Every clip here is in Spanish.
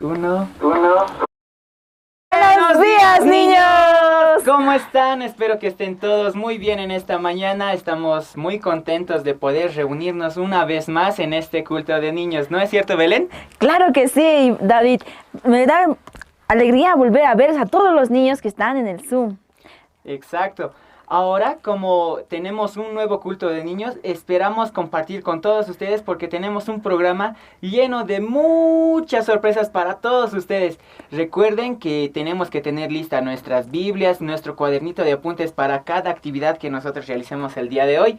Uno. ¡Buenos días, niños! ¿Cómo están? Espero que estén todos muy bien en esta mañana. Estamos muy contentos de poder reunirnos una vez más en este culto de niños. ¿No es cierto, Belén? Claro que sí, David. Me da alegría volver a ver a todos los niños que están en el Zoom. Exacto. Ahora, como tenemos un nuevo culto de niños, esperamos compartir con todos ustedes porque tenemos un programa lleno de muchas sorpresas para todos ustedes. Recuerden que tenemos que tener lista nuestras Biblias, nuestro cuadernito de apuntes para cada actividad que nosotros realicemos el día de hoy.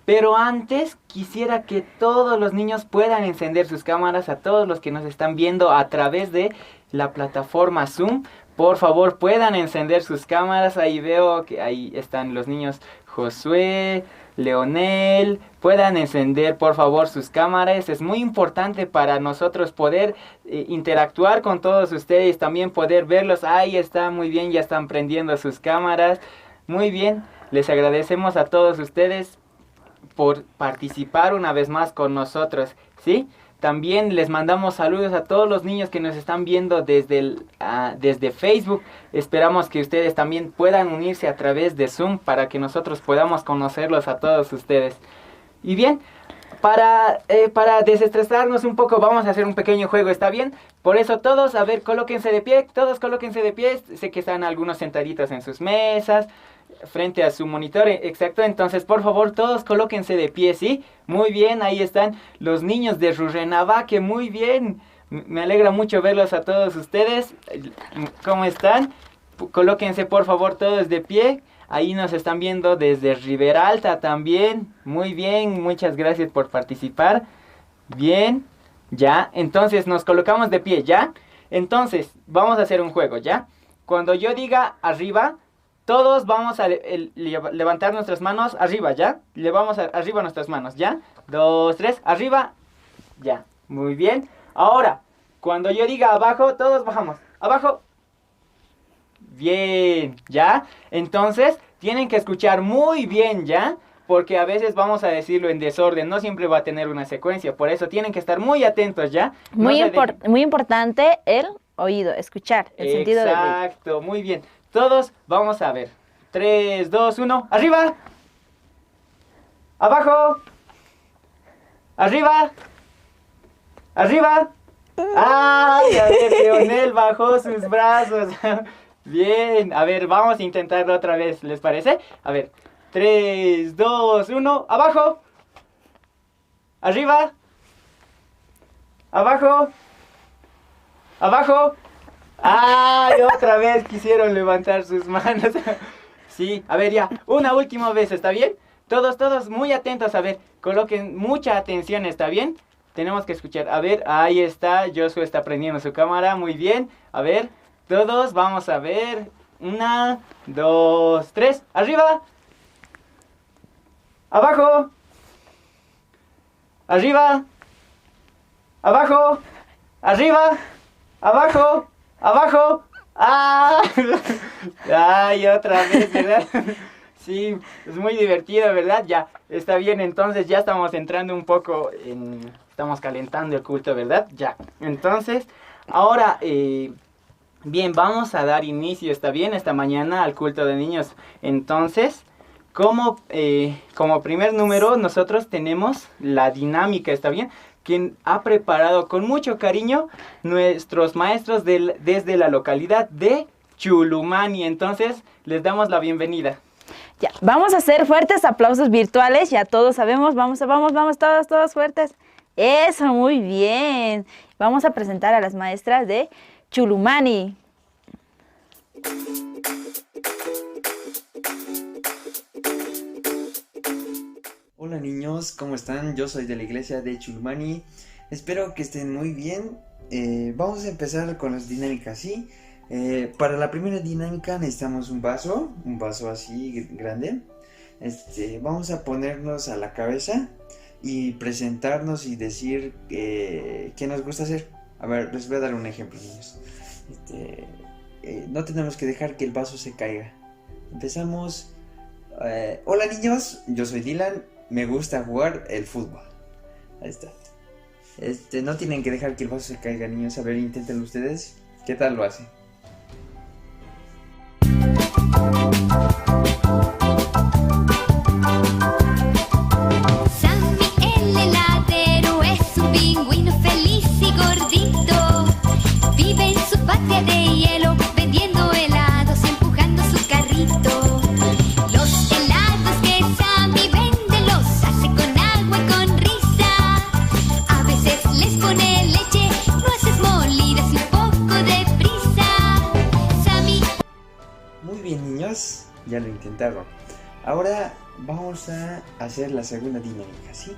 Pero antes quisiera que todos los niños puedan encender sus cámaras, a todos los que nos están viendo a través de la plataforma Zoom. Por favor, puedan encender sus cámaras. Ahí veo que ahí están los niños Josué, Leonel. Puedan encender, por favor, sus cámaras. Es muy importante para nosotros poder interactuar con todos ustedes. También poder verlos. Ahí está, muy bien, ya están prendiendo sus cámaras. Muy bien, les agradecemos a todos ustedes por participar una vez más con nosotros, ¿sí? También les mandamos saludos a todos los niños que nos están viendo desde Facebook. Esperamos que ustedes también puedan unirse a través de Zoom para que nosotros podamos conocerlos a todos ustedes. Y bien, para desestresarnos un poco vamos a hacer un pequeño juego, ¿está bien? Por eso todos, a ver, colóquense de pie, todos colóquense de pie. Sé que están algunos sentaditos en sus mesas, frente a su monitor, exacto. Entonces, por favor, todos colóquense de pie, ¿sí? Muy bien, ahí están los niños de Rurrenabaque, muy bien. Me alegra mucho verlos a todos ustedes. ¿Cómo están? Colóquense, por favor, todos de pie. Ahí nos están viendo desde Riberalta también. Muy bien, muchas gracias por participar. Bien, ya. Entonces, nos colocamos de pie, ¿ya? Entonces, vamos a hacer un juego, ¿ya? Cuando yo diga arriba, todos vamos a levantar nuestras manos arriba, ¿ya? Arriba nuestras manos, ¿ya? 2, 3, arriba, ya. Muy bien. Ahora, cuando yo diga abajo, todos bajamos. Abajo. Bien, ¿ya? Entonces, tienen que escuchar muy bien, ¿ya? Porque a veces vamos a decirlo en desorden, no siempre va a tener una secuencia. Por eso tienen que estar muy atentos, ¿ya? No Muy importante el oído, escuchar, el sentido del oído. Exacto, muy bien. Todos vamos a ver. 3, 2, 1. ¡Arriba! ¡Abajo! ¡Arriba! ¡Arriba! ¡Ay! A ver, Leonel bajó sus brazos. Bien, a ver, vamos a intentarlo otra vez, ¿les parece? A ver, 3, 2, 1. ¡Abajo! ¡Arriba! ¡Abajo! ¡Abajo! ¡Ay! Otra vez quisieron levantar sus manos. Sí, a ver ya, una última vez, ¿está bien? Todos muy atentos, a ver, coloquen mucha atención, ¿está bien? Tenemos que escuchar, a ver, ahí está, Joshua está prendiendo su cámara, muy bien. A ver, todos vamos a ver, 1, 2, 3, arriba. Abajo. Arriba. Abajo. Arriba. Abajo. Abajo. ¡Ah! ¡Ay, otra vez, ¿verdad? Sí, es muy divertido, ¿verdad? Ya, está bien, entonces ya estamos entrando un poco en... Estamos calentando el culto, ¿verdad? Ya, entonces, ahora, bien, vamos a dar inicio, ¿está bien? Esta mañana al culto de niños. Entonces, como primer número, nosotros tenemos la dinámica, ¿está bien? Quien ha preparado con mucho cariño nuestros maestros desde la localidad de Chulumani. Entonces, les damos la bienvenida. Ya, vamos a hacer fuertes aplausos virtuales, ya todos sabemos, vamos, todos fuertes. Eso, muy bien. Vamos a presentar a las maestras de Chulumani. Hola niños, ¿cómo están? Yo soy de la iglesia de Chulumani. Espero que estén muy bien. Vamos a empezar con las dinámicas, ¿sí? Para la primera dinámica necesitamos un vaso así grande. Vamos a ponernos a la cabeza y presentarnos y decir qué nos gusta hacer. A ver, les voy a dar un ejemplo, niños. No tenemos que dejar que el vaso se caiga. Empezamos. Hola niños, yo soy Dylan. Me gusta jugar el fútbol. Ahí está. No tienen que dejar que el vaso se caiga, niños. A ver, inténtenlo ustedes. ¿Qué tal lo hacen? Sammy el heladero es un pingüino feliz y gordito. Vive en su patria de hielo, vendiendo helados y empujando su carrito. Los helados que Sammy vende los hace con agua y con risa. A veces les pone leche, nueces molidas y un poco de prisa. Sammy. Muy bien, niños. Ya lo intentaron. Ahora vamos a hacer la segunda dinámica, ¿sí?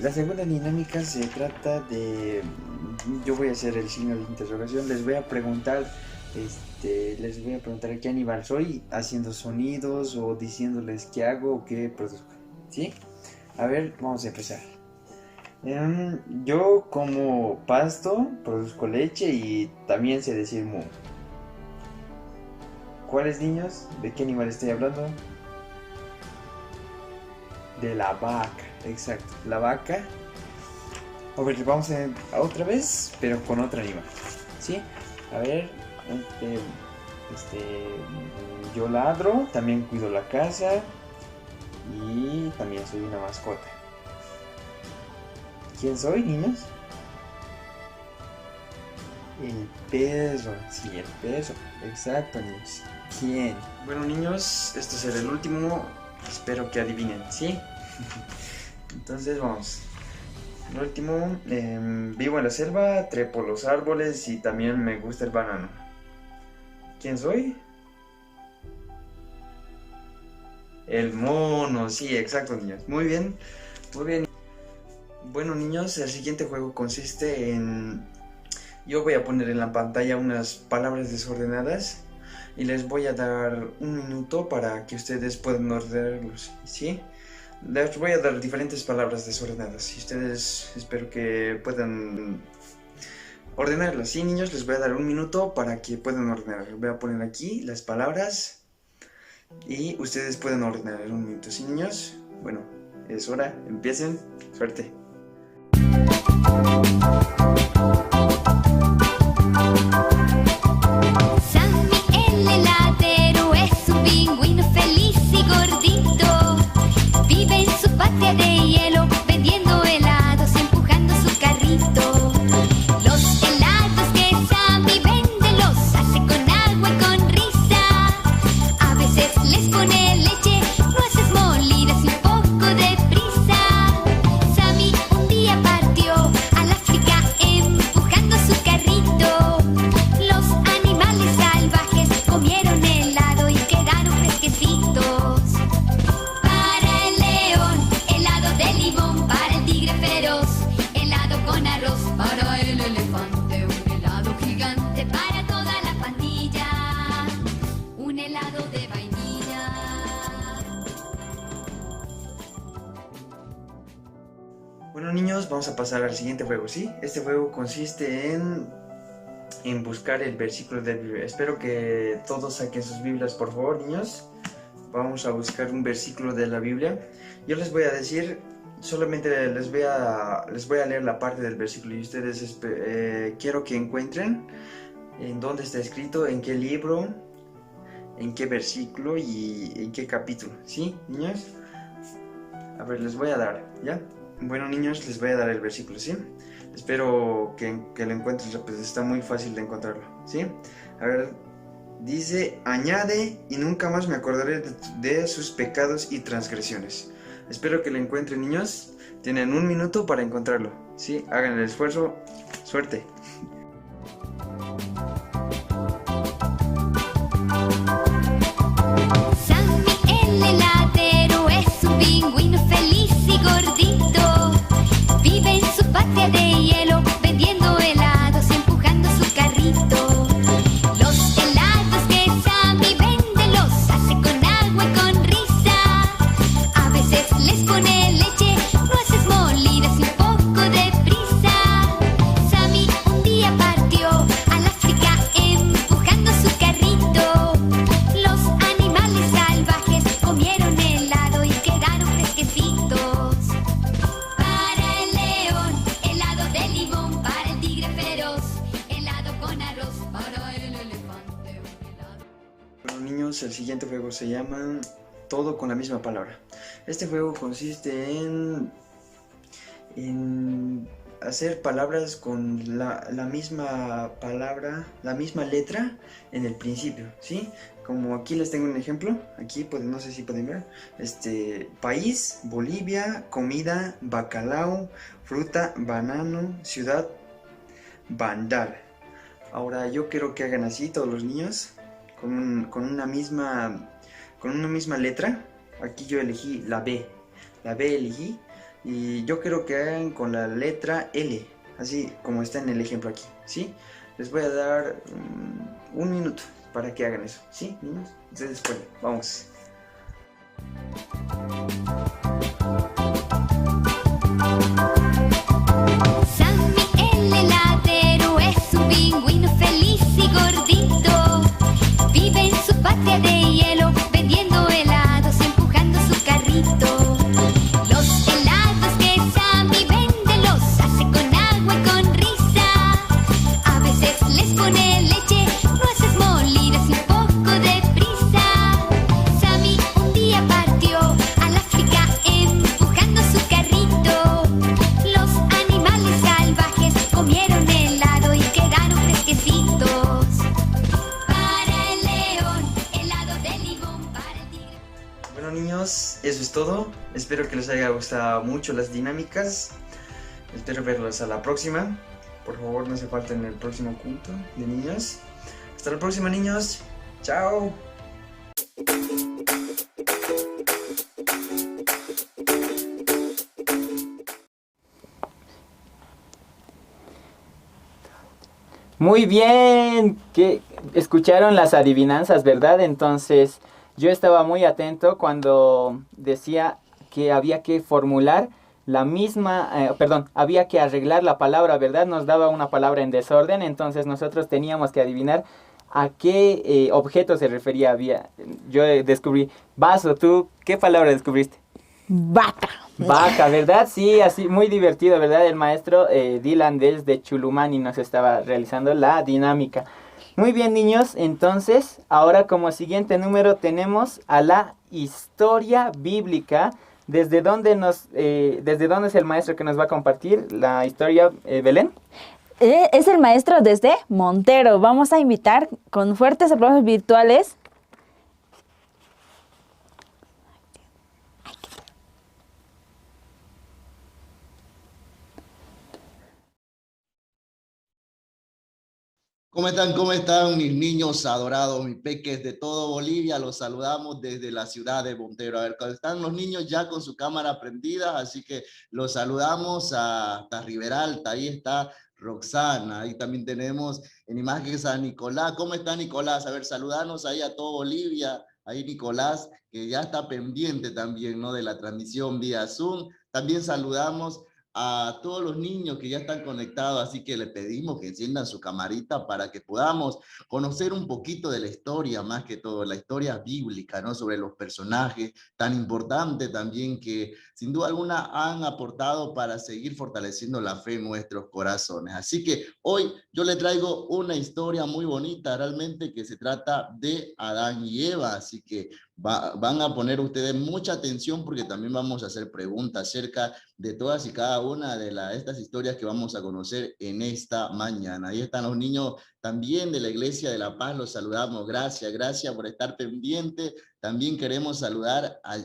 La segunda dinámica se trata de... Yo voy a hacer el signo de interrogación. Les voy a preguntar qué animal soy, haciendo sonidos o diciéndoles qué hago o qué produzco, ¿sí? A ver, vamos a empezar. Yo como pasto, produzco leche y también sé decir mu. ¿Cuáles, niños? ¿De qué animal estoy hablando? De la vaca, exacto, la vaca. A ver, vamos a otra vez, pero con otro animal, ¿sí? A ver, yo ladro, también cuido la casa y también soy una mascota. ¿Quién soy, niños? El perro, sí, el perro, exacto, niños. ¿Quién? Bueno, niños, esto será el último. Espero que adivinen, ¿sí? Entonces vamos. El último, vivo en la selva, trepo los árboles y también me gusta el banano. ¿Quién soy? El mono, sí, exacto, niños. Muy bien, muy bien. Bueno, niños, el siguiente juego consiste en... Yo voy a poner en la pantalla unas palabras desordenadas y les voy a dar un minuto para que ustedes puedan ordenarlos, ¿sí? Les voy a dar diferentes palabras desordenadas y ustedes espero que puedan ordenarlas, ¿sí, niños? Les voy a dar un minuto para que puedan ordenar. Voy a poner aquí las palabras y ustedes pueden ordenar en un minuto, ¿sí, niños? Bueno, es hora, empiecen, suerte. Sammy el heladero es un pingüino feliz y gordito. Vive en su patria de hielo, vendiendo helados y empujando su carrito. Los helados que Sammy vende los hace con agua y con risa. A veces les pone leche, nueces molidas y un poco de prisa. Sammy un día partió al África empujando su carrito. Los animales salvajes comieron helado y quedaron fresquecitos. Para el león, helado de limón. Para el tigre feroz, helado con arroz. Para el elefante, un helado gigante. Para toda la pandilla, un helado de vainilla. Bueno, niños, vamos a pasar al siguiente juego, ¿sí? Este juego consiste en buscar el versículo de la Biblia. Espero que todos saquen sus Biblias, por favor, niños. Vamos a buscar un versículo de la Biblia. Yo les voy a decir, solamente les voy a leer la parte del versículo y ustedes quiero que encuentren en dónde está escrito, en qué libro, en qué versículo y en qué capítulo, ¿sí, niños? A ver, les voy a dar, ¿ya? Bueno, niños, les voy a dar el versículo, ¿sí? Espero que lo encuentren rápido, está muy fácil de encontrarlo, ¿sí? A ver, dice, añade y nunca más me acordaré de sus pecados y transgresiones. Espero que lo encuentren, niños. Tienen un minuto para encontrarlo, ¿sí? Hagan el esfuerzo. Suerte. Sammy el heladero es un pingüino feliz y gordito. Vive en su patria de hielo, vendiendo helados y empujando su carrito. Los helados que Sammy vende los hace con agua y con risa. A veces les pone leche, nueces molidas y un poco de prisa. Sammy un niños, el siguiente juego se llama Todo con la misma palabra. Este juego consiste en hacer palabras con la misma palabra, la misma letra en el principio, ¿sí? Como aquí les tengo un ejemplo, aquí pues, no sé si pueden ver, país, Bolivia, comida, bacalao, fruta, banano, ciudad, bandar. Ahora yo quiero que hagan así todos los niños, con una misma letra. Aquí yo elegí la B elegí, y yo quiero que hagan con la letra L, así como está en el ejemplo aquí, ¿sí? Les voy a dar un minuto para que hagan eso, ¿sí, niños? Entonces, bueno, vamos. Sammy el heladero es un pingüino feliz y gordito. Vive en su patria de hielo, vendiendo helados y empujando su carrito. Los helados que Sammy vende los hace con agua y con risa. A veces les pone leche, nueces molidas y un poco de prisa. Sammy un día partió al África empujando su carrito. Los animales salvajes comieron helado y quedaron fresquecitos. Para el león, helado de limón. Para el tigre. Bueno, niños, eso es todo. Espero que les haya gustado mucho las dinámicas. Espero verlos a la próxima. Por favor, no se falten en el próximo culto de niños. Hasta la próxima, niños. Chao. Muy bien, que escucharon las adivinanzas, ¿verdad? Entonces, yo estaba muy atento cuando decía que había que formular la misma, había que arreglar la palabra, ¿verdad? Nos daba una palabra en desorden, entonces nosotros teníamos que adivinar a qué objeto se refería. Yo descubrí vaso. ¿Tú qué palabra descubriste? Vaca. Vaca, ¿verdad? Sí, así, muy divertido, ¿verdad? El maestro Dylan desde Chulumani nos estaba realizando la dinámica. Muy bien, niños, entonces, ahora como siguiente número tenemos a la historia bíblica. ¿Desde dónde es el maestro que nos va a compartir la historia, Belén? Es el maestro desde Montero. Vamos a invitar con fuertes aplausos virtuales. ¿Cómo están? ¿Cómo están mis niños adorados, mis peques de todo Bolivia? Los saludamos desde la ciudad de Montero. A ver, están los niños ya con su cámara prendida, así que los saludamos hasta Riberalta. Ahí está Roxana. Ahí también tenemos en imágenes a Nicolás. ¿Cómo está Nicolás? A ver, saludanos ahí a todo Bolivia. Ahí Nicolás, que ya está pendiente también, ¿no? De la transmisión vía Zoom. También saludamos a todos los niños que ya están conectados, así que le pedimos que enciendan su camarita para que podamos conocer un poquito de la historia, más que todo, la historia bíblica, ¿no? Sobre los personajes tan importantes también que sin duda alguna han aportado para seguir fortaleciendo la fe en nuestros corazones. Así que hoy yo le traigo una historia muy bonita, realmente, que se trata de Adán y Eva, así que van a poner ustedes mucha atención porque también vamos a hacer preguntas acerca de todas y cada una de estas historias que vamos a conocer en esta mañana. Ahí están los niños también de la Iglesia de la Paz, los saludamos. Gracias por estar pendiente. También queremos saludar a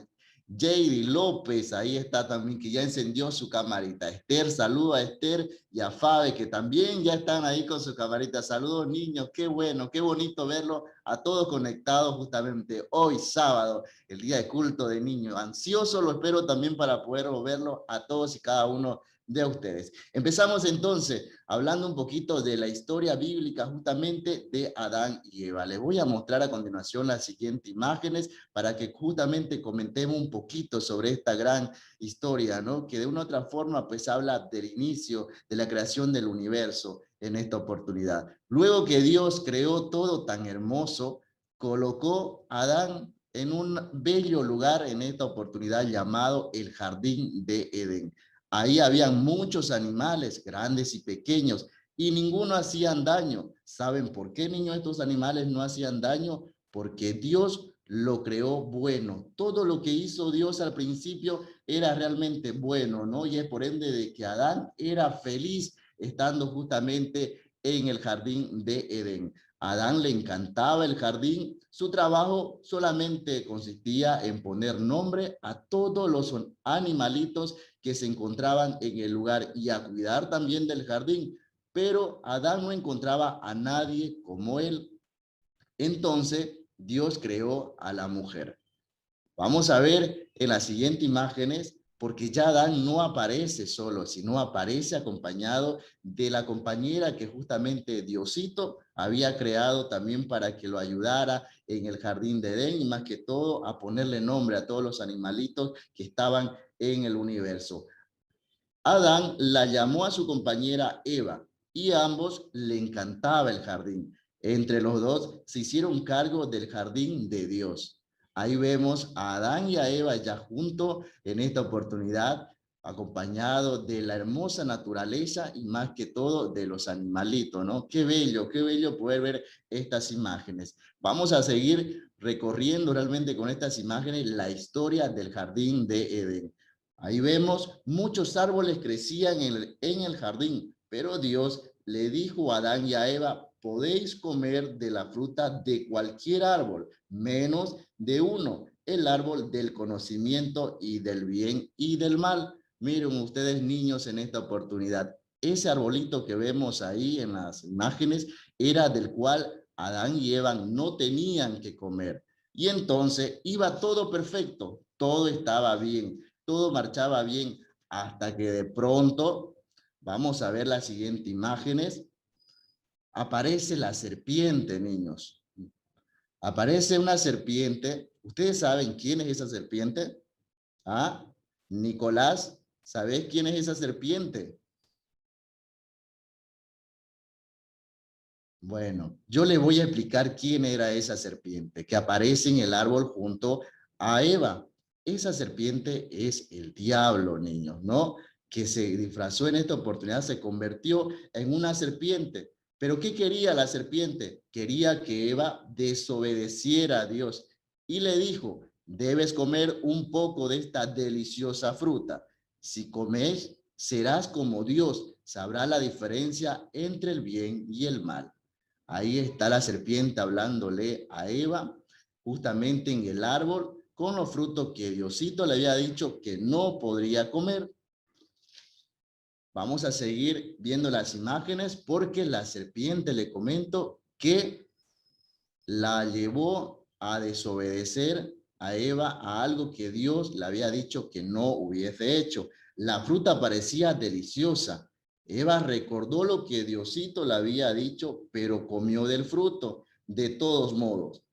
Jady López, ahí está también, que ya encendió su camarita. Esther, saluda a Esther y a Fabe, que también ya están ahí con su camarita. Saludos, niños, qué bueno, qué bonito verlo a todos conectados justamente hoy sábado, el día de culto de niños. Ansioso lo espero también para poder verlo a todos y cada uno de ustedes. Empezamos entonces hablando un poquito de la historia bíblica justamente de Adán y Eva. Les voy a mostrar a continuación las siguientes imágenes para que justamente comentemos un poquito sobre esta gran historia, ¿no? Que de una u otra forma pues habla del inicio de la creación del universo en esta oportunidad. Luego que Dios creó todo tan hermoso, colocó a Adán en un bello lugar en esta oportunidad llamado el Jardín de Edén. Ahí habían muchos animales, grandes y pequeños, y ninguno hacían daño. ¿Saben por qué, niños, estos animales no hacían daño? porque Dios lo creó bueno. Todo lo que hizo Dios al principio era realmente bueno, ¿no? Y es por ende de que Adán era feliz estando justamente en el jardín de Edén. A Adán le encantaba el jardín. Su trabajo solamente consistía en poner nombre a todos los animalitos que se encontraban en el lugar y a cuidar también del jardín. Pero Adán no encontraba a nadie como él. Entonces Dios creó a la mujer. Vamos a ver en las siguientes imágenes, porque ya Adán no aparece solo, sino aparece acompañado de la compañera que justamente Diosito había creado también para que lo ayudara en el jardín de Edén y más que todo a ponerle nombre a todos los animalitos que estaban en el universo. Adán la llamó a su compañera Eva y a ambos le encantaba el jardín. Entre los dos se hicieron cargo del jardín de Dios. Ahí vemos a Adán y a Eva ya juntos en esta oportunidad, acompañados de la hermosa naturaleza y más que todo de los animalitos, ¿no? Qué bello poder ver estas imágenes. Vamos a seguir recorriendo realmente con estas imágenes la historia del jardín de Edén. Ahí vemos muchos árboles crecían en el jardín, pero Dios le dijo a Adán y a Eva, podéis comer de la fruta de cualquier árbol, menos de uno, el árbol del conocimiento y del bien y del mal. Miren ustedes, niños, en esta oportunidad, ese arbolito que vemos ahí en las imágenes era del cual Adán y Eva no tenían que comer. Y entonces iba todo perfecto, todo estaba bien. Todo marchaba bien hasta que de pronto, vamos a ver las siguientes imágenes, aparece la serpiente, niños. Aparece una serpiente. ¿Ustedes saben quién es esa serpiente? ¿Ah? Nicolás, ¿sabes quién es esa serpiente? Bueno, yo le voy a explicar quién era esa serpiente que aparece en el árbol junto a Eva. Esa serpiente es el diablo, niños, ¿no? Que se disfrazó en esta oportunidad, se convirtió en una serpiente. ¿Pero qué quería la serpiente? Quería que Eva desobedeciera a Dios y le dijo, debes comer un poco de esta deliciosa fruta. Si comes, serás como Dios, sabrás la diferencia entre el bien y el mal. Ahí está la serpiente hablándole a Eva, justamente en el árbol, con los frutos que Diosito le había dicho que no podría comer. Vamos a seguir viendo las imágenes porque la serpiente, le comento, que la llevó a desobedecer a Eva a algo que Dios le había dicho que no hubiese hecho. La fruta parecía deliciosa. Eva recordó lo que Diosito le había dicho, pero comió del fruto de todos modos.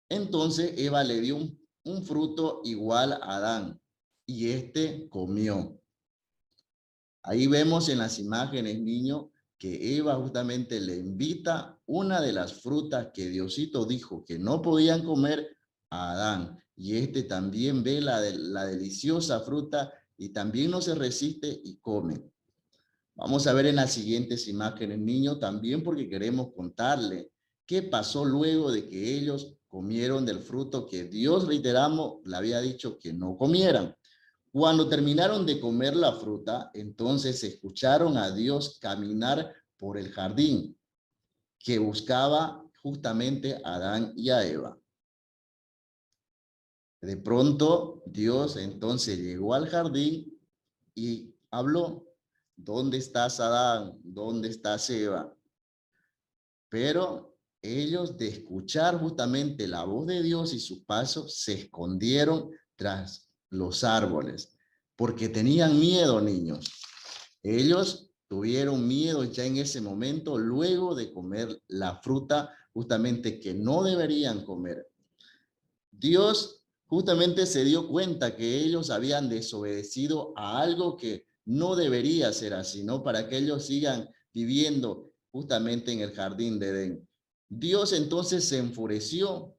Entonces Eva le dio un fruto igual a Adán y este comió. Ahí vemos en las imágenes, niño, que Eva justamente le invita una de las frutas que Diosito dijo que no podían comer a Adán. Y este también ve la deliciosa fruta y también no se resiste y come. Vamos a ver en las siguientes imágenes, niño, también porque queremos contarle qué pasó luego de que ellos comieron del fruto que Dios, reiteramos, le había dicho que no comieran. Cuando terminaron de comer la fruta, entonces escucharon a Dios caminar por el jardín que buscaba justamente a Adán y a Eva. De pronto, Dios entonces llegó al jardín y habló, ¿dónde estás, Adán? ¿Dónde estás, Eva? Pero ellos, de escuchar justamente la voz de Dios y sus pasos, se escondieron tras los árboles, porque tenían miedo, niños. Ellos tuvieron miedo ya en ese momento, luego de comer la fruta justamente que no deberían comer. Dios justamente se dio cuenta que ellos habían desobedecido a algo que no debería ser así, ¿no? Para que ellos sigan viviendo justamente en el jardín de Edén. Dios entonces se enfureció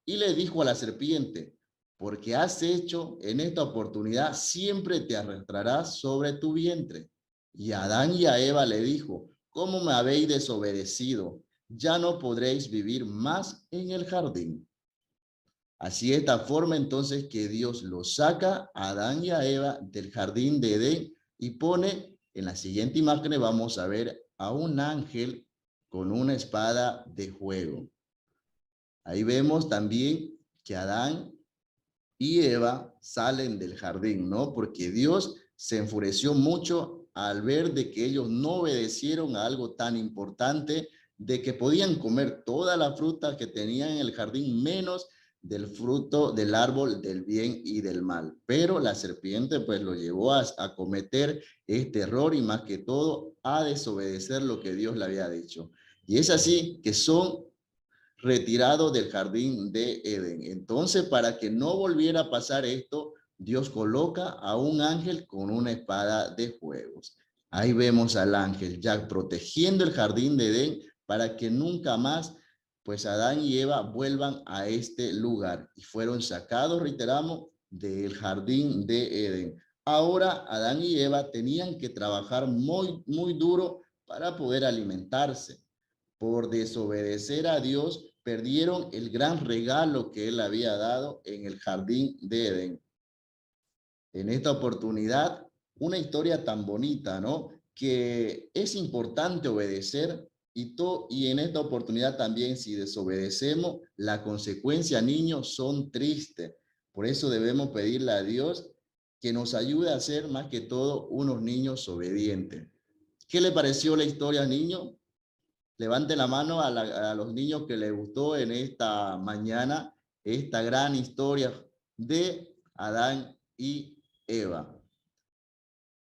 y le dijo a la serpiente, porque has hecho en esta oportunidad, siempre te arrastrarás sobre tu vientre. Y a Adán y a Eva le dijo, ¿cómo me habéis desobedecido? ya no podréis vivir más en el jardín. Así de esta forma entonces que Dios los saca a Adán y a Eva del jardín de Edén y pone, en la siguiente imagen vamos a ver a un ángel con una espada de fuego. Ahí vemos también que Adán y Eva salen del jardín, ¿no? Porque Dios se enfureció mucho al ver de que ellos no obedecieron a algo tan importante, de que podían comer toda la fruta que tenían en el jardín, menos del fruto del árbol del bien y del mal. Pero la serpiente pues lo llevó a cometer este error y más que todo a desobedecer lo que Dios le había dicho. Y es así que son retirados del jardín de Edén. Entonces, para que no volviera a pasar esto, Dios coloca a un ángel con una espada de fuego. Ahí vemos al ángel ya protegiendo el jardín de Edén para que nunca más pues Adán y Eva vuelvan a este lugar y fueron sacados, reiteramos, del jardín de Edén. Ahora Adán y Eva tenían que trabajar muy duro para poder alimentarse. Por desobedecer a Dios, perdieron el gran regalo que él había dado en el jardín de Edén. En esta oportunidad, una historia tan bonita, ¿no? Que es importante obedecer y en esta oportunidad también, si desobedecemos, la consecuencia, niños, son tristes. Por eso debemos pedirle a Dios que nos ayude a ser más que todo unos niños obedientes. ¿Qué le pareció la historia, niño? Levante la mano a los niños que les gustó en esta mañana esta gran historia de Adán y Eva.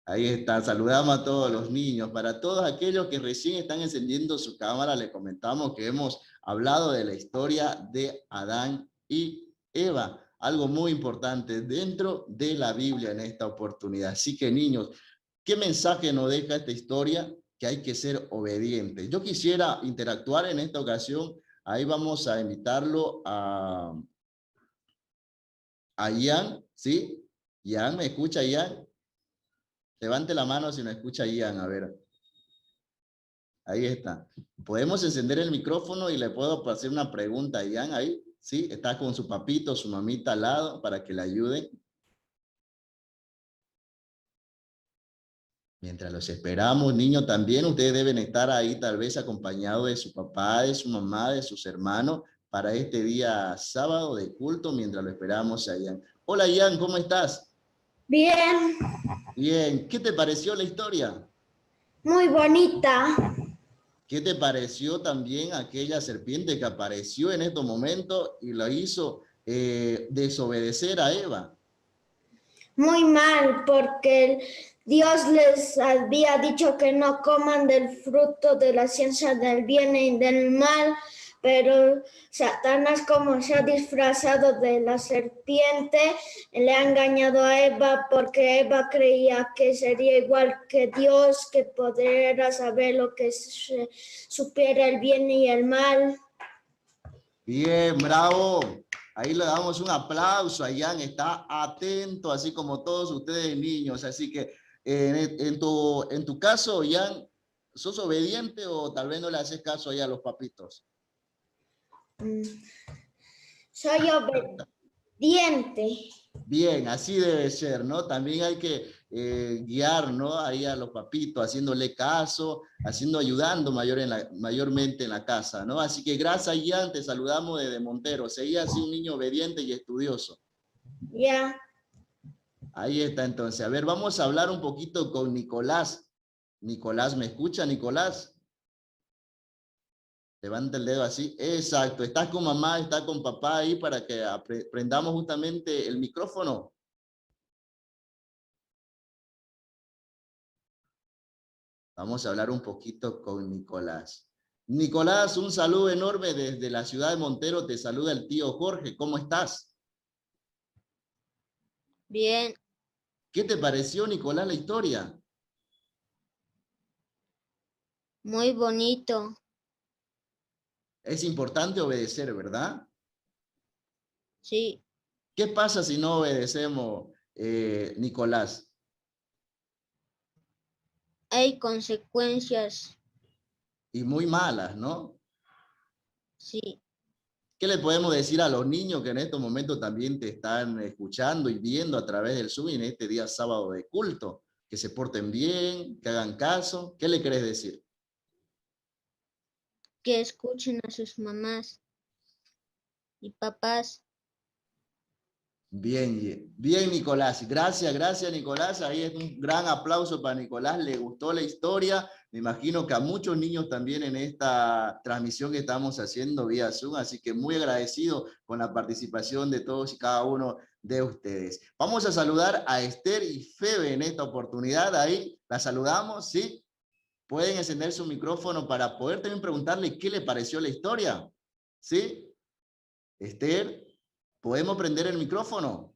Ahí está, saludamos a todos los niños. Para todos aquellos que recién están encendiendo su cámara, les comentamos que hemos hablado de la historia de Adán y Eva, algo muy importante dentro de la Biblia en esta oportunidad. Así que niños, ¿qué mensaje nos deja esta historia? Que hay que ser obedientes. Yo quisiera interactuar en esta ocasión. Ahí vamos a invitarlo a Ian, ¿sí? Ian, ¿me escucha Ian? Levante la mano si me escucha Ian, a ver. Ahí está. Podemos encender el micrófono y le puedo hacer una pregunta a Ian ahí, ¿sí? Está con su papito, su mamita al lado para que le ayuden. Mientras los esperamos, niños, también ustedes deben estar ahí tal vez acompañados de su papá, de su mamá, de sus hermanos para este día sábado de culto mientras lo esperamos a Ian. Hola Ian, ¿cómo estás? Bien, Bien, ¿qué te pareció la historia? muy bonita. ¿Qué te pareció también aquella serpiente que apareció en estos momentos y lo hizo desobedecer a Eva? Muy mal, porque Dios les había dicho que no coman del fruto de la ciencia del bien y del mal, pero Satanás, como se ha disfrazado de la serpiente, le ha engañado a Eva porque Eva creía que sería igual que Dios, que podría saber lo que supiera el bien y el mal. Bien, bravo. Ahí le damos un aplauso a Ian, está atento, así como todos ustedes niños. Así que en tu caso, Ian, ¿sos obediente o tal vez no le haces caso ahí a los papitos? Soy obediente. Bien, así debe ser, ¿no? También hay que guiar, ¿no? Ahí a los papitos, haciéndole caso, ayudando mayormente en la casa, ¿no? Así que gracias, Ian, te saludamos desde Montero. Seguía así un niño obediente y estudioso. Ya. Ahí está, entonces. A ver, vamos a hablar un poquito con Nicolás. Nicolás, ¿me escucha, Nicolás? Levanta el dedo así. Exacto. ¿Estás con mamá, estás con papá ahí para que prendamos justamente el micrófono? Vamos a hablar un poquito con Nicolás. Nicolás, un saludo enorme desde la ciudad de Montero. Te saluda el tío Jorge. ¿Cómo estás? Bien, ¿Qué te pareció, Nicolás, la historia? muy bonito. Es importante obedecer, ¿verdad? Sí, ¿Qué pasa si no obedecemos, Nicolás? hay consecuencias. Y muy malas, ¿no? Sí. ¿Qué le podemos decir a los niños que en estos momentos también te están escuchando y viendo a través del Zoom en este día sábado de culto? Que se porten bien, que hagan caso. ¿Qué le querés decir? Que escuchen a sus mamás y papás. Bien, bien, Nicolás. Gracias, Nicolás. Ahí es un gran aplauso para Nicolás. Le gustó la historia. Me imagino que a muchos niños también en esta transmisión que estamos haciendo vía Zoom. Así que muy agradecido con la participación de todos y cada uno de ustedes. Vamos a saludar a Esther y Febe en esta oportunidad. Ahí la saludamos, ¿sí? Pueden encender su micrófono para poder también preguntarle qué le pareció la historia. ¿Sí? Esther, ¿podemos prender el micrófono?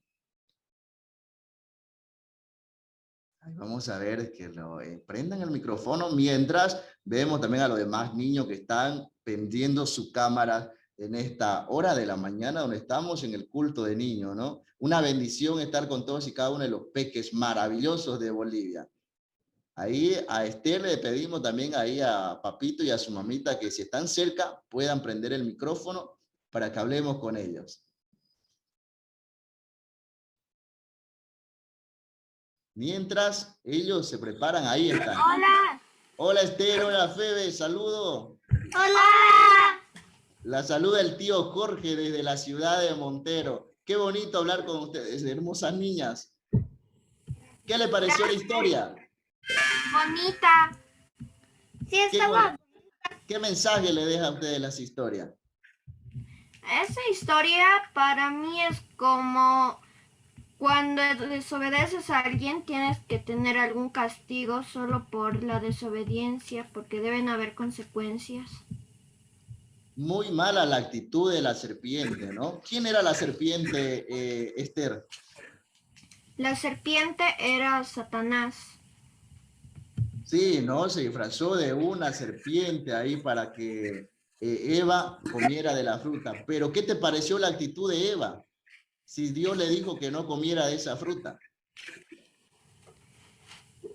Ahí vamos a ver que lo prendan el micrófono mientras vemos también a los demás niños que están prendiendo su cámara en esta hora de la mañana donde estamos en el culto de niños, ¿no? Una bendición estar con todos y cada uno de los peques maravillosos de Bolivia. Ahí a Esther le pedimos también ahí a Papito y a su mamita que si están cerca puedan prender el micrófono para que hablemos con ellos. Mientras ellos se preparan, ahí están. Hola. Hola Esther, hola Febe, saludo. Hola. La saluda el tío Jorge desde la ciudad de Montero. Qué bonito hablar con ustedes, hermosas niñas. ¿Qué le pareció la historia? Bonita. Sí, estaba. ¿Qué mensaje le deja a ustedes las historias? Esa historia para mí es como cuando desobedeces a alguien tienes que tener algún castigo solo por la desobediencia porque deben haber consecuencias. Muy mala la actitud de la serpiente, ¿no? ¿Quién era la serpiente, Esther? La serpiente era Satanás. Sí, ¿no? Se disfrazó de una serpiente ahí para que Eva comiera de la fruta. Pero ¿qué te pareció la actitud de Eva? Si Dios le dijo que no comiera de esa fruta.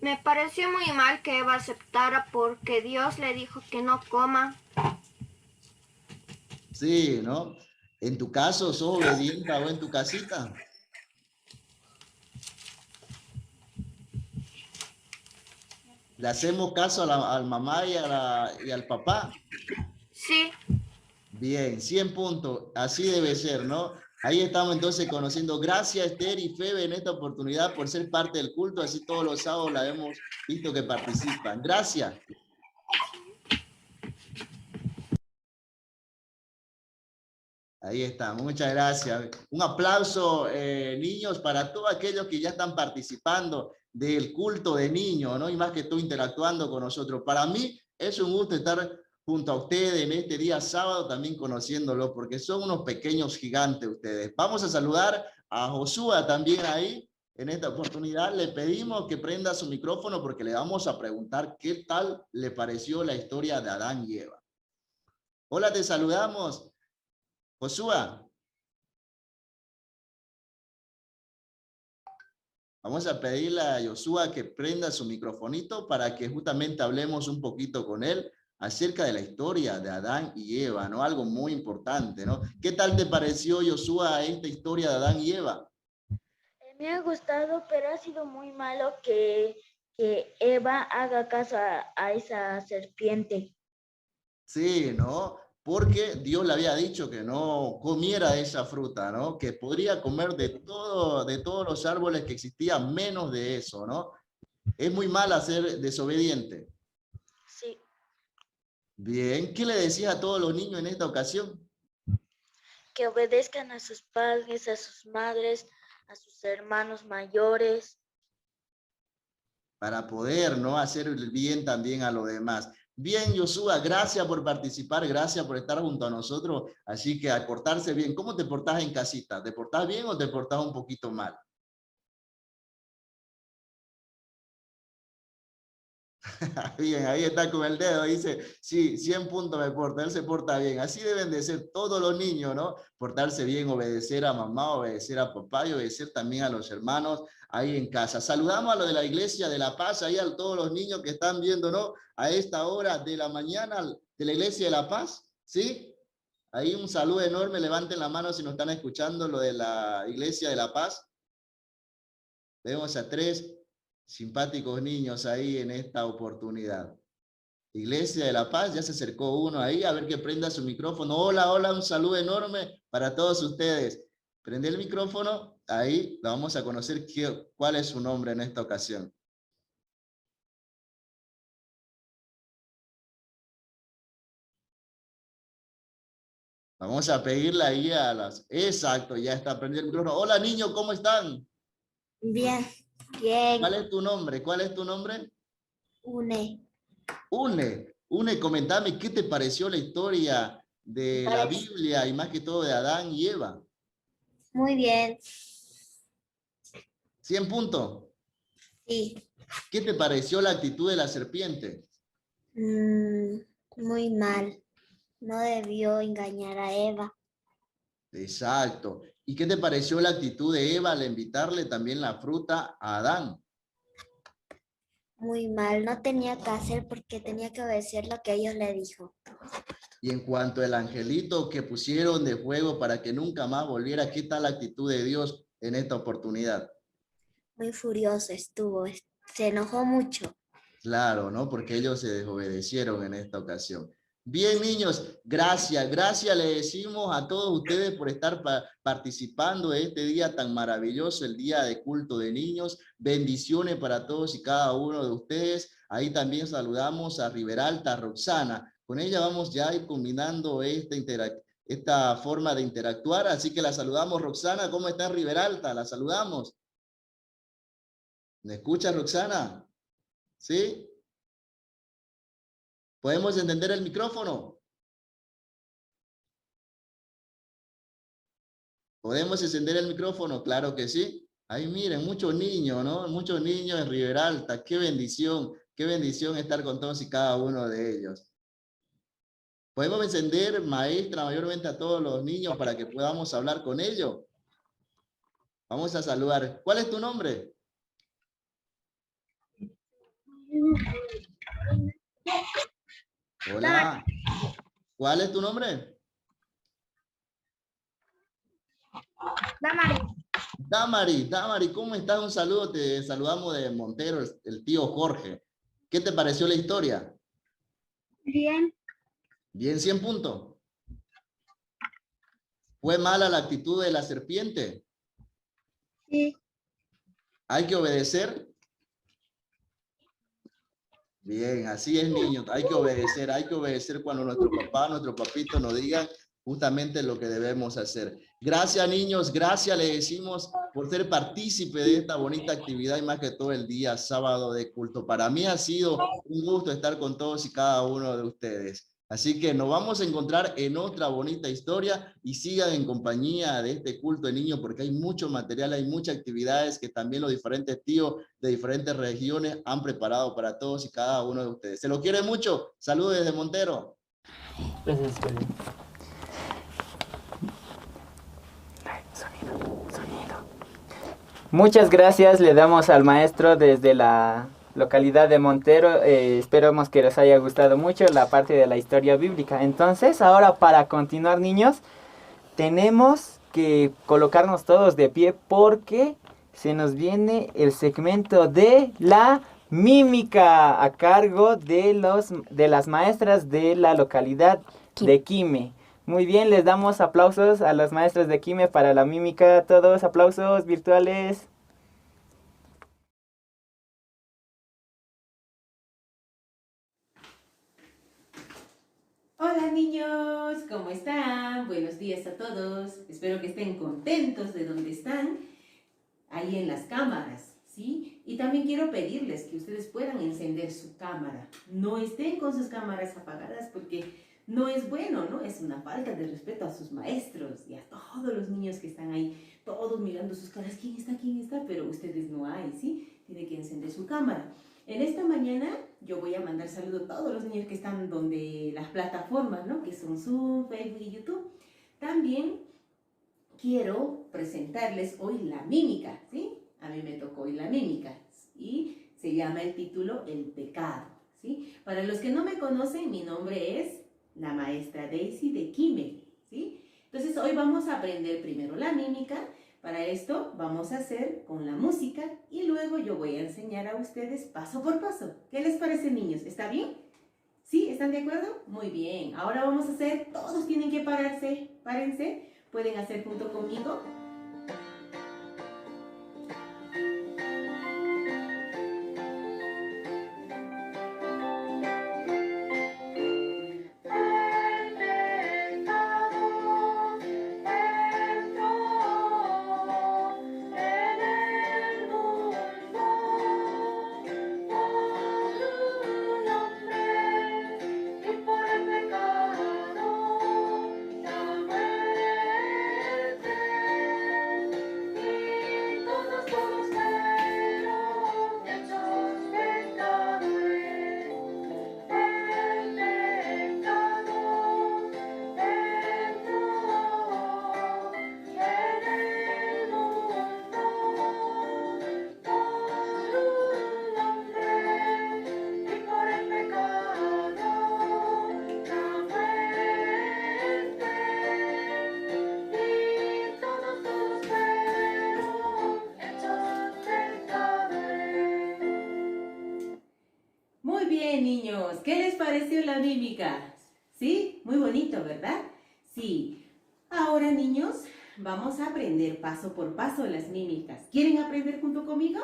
Me pareció muy mal que Eva aceptara porque Dios le dijo que no coma. Sí, ¿no? En tu caso, ¿sos obediente o en tu casita? ¿Le hacemos caso a la mamá y al papá? Sí. Bien, 100 puntos. Así debe ser, ¿no? Ahí estamos entonces conociendo. Gracias Esther y Febe en esta oportunidad por ser parte del culto. Así todos los sábados la hemos visto que participan. Gracias. Ahí está, muchas gracias. Un aplauso, niños, para todos aquellos que ya están participando del culto de niños, ¿no? Y más que todo interactuando con nosotros. Para mí es un gusto estar junto a ustedes en este día sábado, también conociéndolo, porque son unos pequeños gigantes ustedes. Vamos a saludar a Josué también ahí. En esta oportunidad le pedimos que prenda su micrófono porque le vamos a preguntar qué tal le pareció la historia de Adán y Eva. Hola, te saludamos. Josué. Vamos a pedirle a Josué que prenda su microfonito para que justamente hablemos un poquito con él acerca de la historia de Adán y Eva, ¿no? Algo muy importante, ¿no? ¿Qué tal te pareció, Josué, esta historia de Adán y Eva? Me ha gustado, pero ha sido muy malo que Eva haga caso a esa serpiente. Sí, ¿no? Porque Dios le había dicho que no comiera de esa fruta, ¿no? Que podría comer de todos los árboles que existían, menos de eso, ¿no? Es muy mal ser desobediente. Sí. Bien, ¿qué le decías a todos los niños en esta ocasión? Que obedezcan a sus padres, a sus madres, a sus hermanos mayores. Para poder, ¿no? Hacer el bien también a los demás. Bien, Josué, gracias por participar, gracias por estar junto a nosotros. Así que a portarse bien. ¿Cómo te portás en casita? ¿Te portás bien o te portás un poquito mal? Bien, ahí está con el dedo, dice, sí, 100 puntos me porta, él se porta bien. Así deben de ser todos los niños, ¿no? Portarse bien, obedecer a mamá, obedecer a papá y obedecer también a los hermanos ahí en casa. Saludamos a los de la Iglesia de La Paz, ahí a todos los niños que están viendo, ¿no? A esta hora de la mañana de la Iglesia de La Paz, ¿sí? Ahí un saludo enorme, levanten la mano si nos están escuchando, lo de la Iglesia de la Paz. Vemos a 3 simpáticos niños ahí en esta oportunidad. Iglesia de la Paz, ya se acercó uno ahí, a ver que prenda su micrófono. Hola, hola, un saludo enorme para todos ustedes. Prende el micrófono, ahí vamos a conocer cuál es su nombre en esta ocasión. Vamos a pedirle ahí a las... Exacto, ya está prendido el micrófono. Hola, niños, ¿cómo están? Bien, bien. ¿Cuál es tu nombre? ¿Cuál es tu nombre? Une. Une, comentame, ¿qué te pareció la historia de la Biblia y más que todo de Adán y Eva? Muy bien. 100 puntos. Sí. ¿Qué te pareció la actitud de la serpiente? Muy mal. No debió engañar a Eva. Exacto. ¿Y qué te pareció la actitud de Eva al invitarle también la fruta a Adán? Muy mal. No tenía que hacer porque tenía que obedecer lo que ellos le dijo. Y en cuanto al angelito que pusieron de fuego para que nunca más volviera, ¿qué tal la actitud de Dios en esta oportunidad? Muy furioso estuvo. Se enojó mucho. Claro, ¿no? Porque ellos se desobedecieron en esta ocasión. Bien, niños, gracias le decimos a todos ustedes por estar participando de este día tan maravilloso, el día de culto de niños. Bendiciones para todos y cada uno de ustedes. Ahí también saludamos a Riberalta, a Roxana. Con ella vamos ya a ir combinando esta forma de interactuar. Así que la saludamos, Roxana. ¿Cómo está Riberalta? La saludamos. ¿Me escucha, Roxana? ¿Sí? ¿Podemos encender el micrófono? ¿Podemos encender el micrófono? Claro que sí. Ahí miren, muchos niños, ¿no? Muchos niños en Riberalta. Qué bendición estar con todos y cada uno de ellos. ¿Podemos encender, maestra, mayormente a todos los niños para que podamos hablar con ellos? Vamos a saludar. ¿Cuál es tu nombre? Hola. ¿Cuál es tu nombre? Damari, ¿cómo estás? Un saludo, te saludamos de Montero, el tío Jorge. ¿Qué te pareció la historia? Bien. Bien, 100 puntos. ¿Fue mala la actitud de la serpiente? Sí. ¿Hay que obedecer? Bien, así es, niños. Hay que obedecer cuando nuestro papá, nuestro papito nos digan justamente lo que debemos hacer. Gracias, niños, gracias le decimos por ser partícipe de esta bonita actividad y más que todo el día sábado de culto. Para mí ha sido un gusto estar con todos y cada uno de ustedes. Así que nos vamos a encontrar en otra bonita historia y sigan en compañía de este culto de niños porque hay mucho material, hay muchas actividades que también los diferentes tíos de diferentes regiones han preparado para todos y cada uno de ustedes. Se lo quiere mucho. Saludos desde Montero. Gracias, Muchas gracias le damos al maestro desde la localidad de Montero. Esperamos que les haya gustado mucho la parte de la historia bíblica. Entonces, ahora para continuar, niños, tenemos que colocarnos todos de pie porque se nos viene el segmento de la mímica a cargo de las maestras de la localidad de Quime. Muy bien, les damos aplausos a las maestras de Quime para la mímica. Todos aplausos virtuales. Hola niños, ¿cómo están? Buenos días a todos. Espero que estén contentos de donde están, ahí en las cámaras, ¿sí? Y también quiero pedirles que ustedes puedan encender su cámara. No estén con sus cámaras apagadas porque no es bueno, ¿no? Es una falta de respeto a sus maestros y a todos los niños que están ahí, todos mirando sus caras. ¿Quién está? ¿Quién está? Pero ustedes no hay, ¿sí? Tiene que encender su cámara. En esta mañana yo voy a mandar saludos a todos los niños que están donde las plataformas, ¿no? Que son Zoom, Facebook y YouTube. También quiero presentarles hoy la mímica, ¿sí? A mí me tocó hoy la mímica y se llama el título El pecado, ¿sí? Para los que no me conocen, mi nombre es la maestra Daisy de Quime, ¿sí? Entonces hoy vamos a aprender primero la mímica. Para esto vamos a hacer con la música y luego yo voy a enseñar a ustedes paso por paso. ¿Qué les parece, niños? ¿Está bien? ¿Sí? ¿Están de acuerdo? Muy bien. Ahora vamos a hacer, todos tienen que pararse, párense. Pueden hacer junto conmigo. Muy bien, niños. ¿Qué les pareció la mímica? ¿Sí? Muy bonito, ¿verdad? Sí. Ahora, niños, vamos a aprender paso por paso las mímicas. ¿Quieren aprender junto conmigo?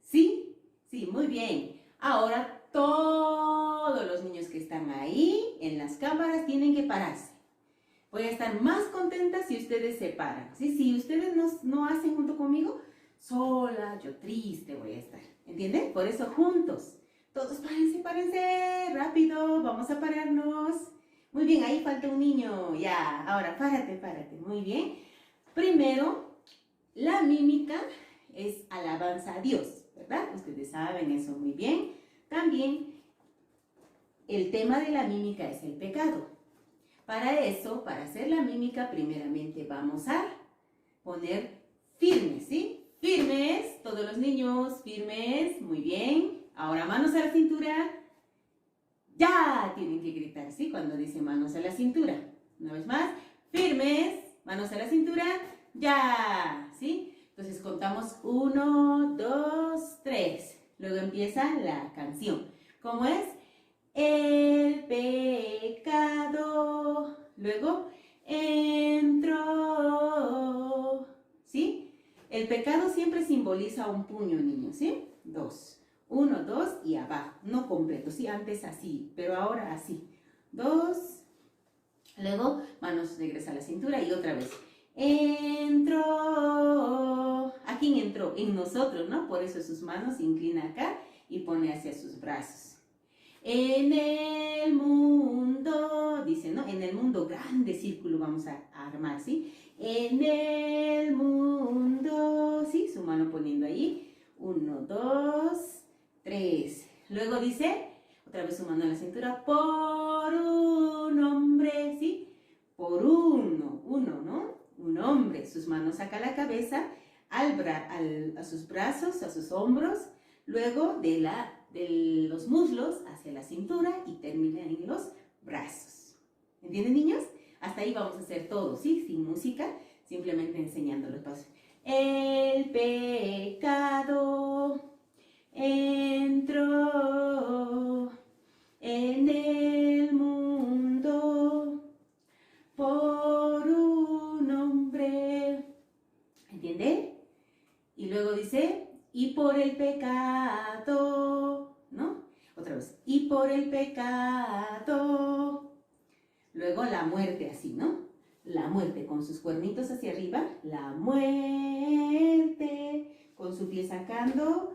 ¿Sí? Sí, muy bien. Ahora, todos los niños que están ahí en las cámaras tienen que pararse. Voy a estar más contenta si ustedes se paran. ¿Sí? Si ustedes no hacen junto conmigo, sola, yo triste voy a estar. ¿Entienden? Por eso juntos. Todos párense, párense, rápido, vamos a pararnos. Muy bien, ahí falta un niño, ya, ahora párate, párate, muy bien. Primero, la mímica es alabanza a Dios, ¿verdad? Ustedes saben eso muy bien. También, el tema de la mímica es el pecado. Para eso, para hacer la mímica, primeramente vamos a poner firmes, ¿sí? Firmes, todos los niños, firmes, muy bien. Ahora manos a la cintura. Ya tienen que gritar, ¿sí? Cuando dice manos a la cintura. Una vez más. Firmes. Manos a la cintura. Ya. ¿Sí? Entonces contamos 1, 2, 3. Luego empieza la canción. ¿Cómo es? El pecado. Luego entró. ¿Sí? El pecado siempre simboliza un puño, niños, ¿sí? 2. 1, 2 y abajo, no completo, sí, antes así, pero ahora así. 2, luego manos negras a la cintura y otra vez. Entró. ¿A quién entró? En nosotros, ¿no? Por eso sus manos se inclina acá y pone hacia sus brazos. En el mundo, dice, ¿no? En el mundo, grande círculo vamos a armar, ¿sí? En el mundo, ¿sí? Su mano poniendo ahí. 1, 2, 3. Luego dice, otra vez su mano a la cintura, por un hombre, ¿sí? Por uno, ¿no? Un hombre, sus manos acá a la cabeza, a sus brazos, a sus hombros, luego de los muslos hacia la cintura y termina en los brazos. ¿Entienden, niños? Hasta ahí vamos a hacer todo, ¿sí? Sin música, simplemente enseñando los pasos. El pecado entró en el mundo por un hombre. ¿Entienden? Y luego dice, y por el pecado, ¿no? Otra vez, y por el pecado. Luego la muerte así, ¿no? La muerte con sus cuernitos hacia arriba, la muerte, con su pie sacando,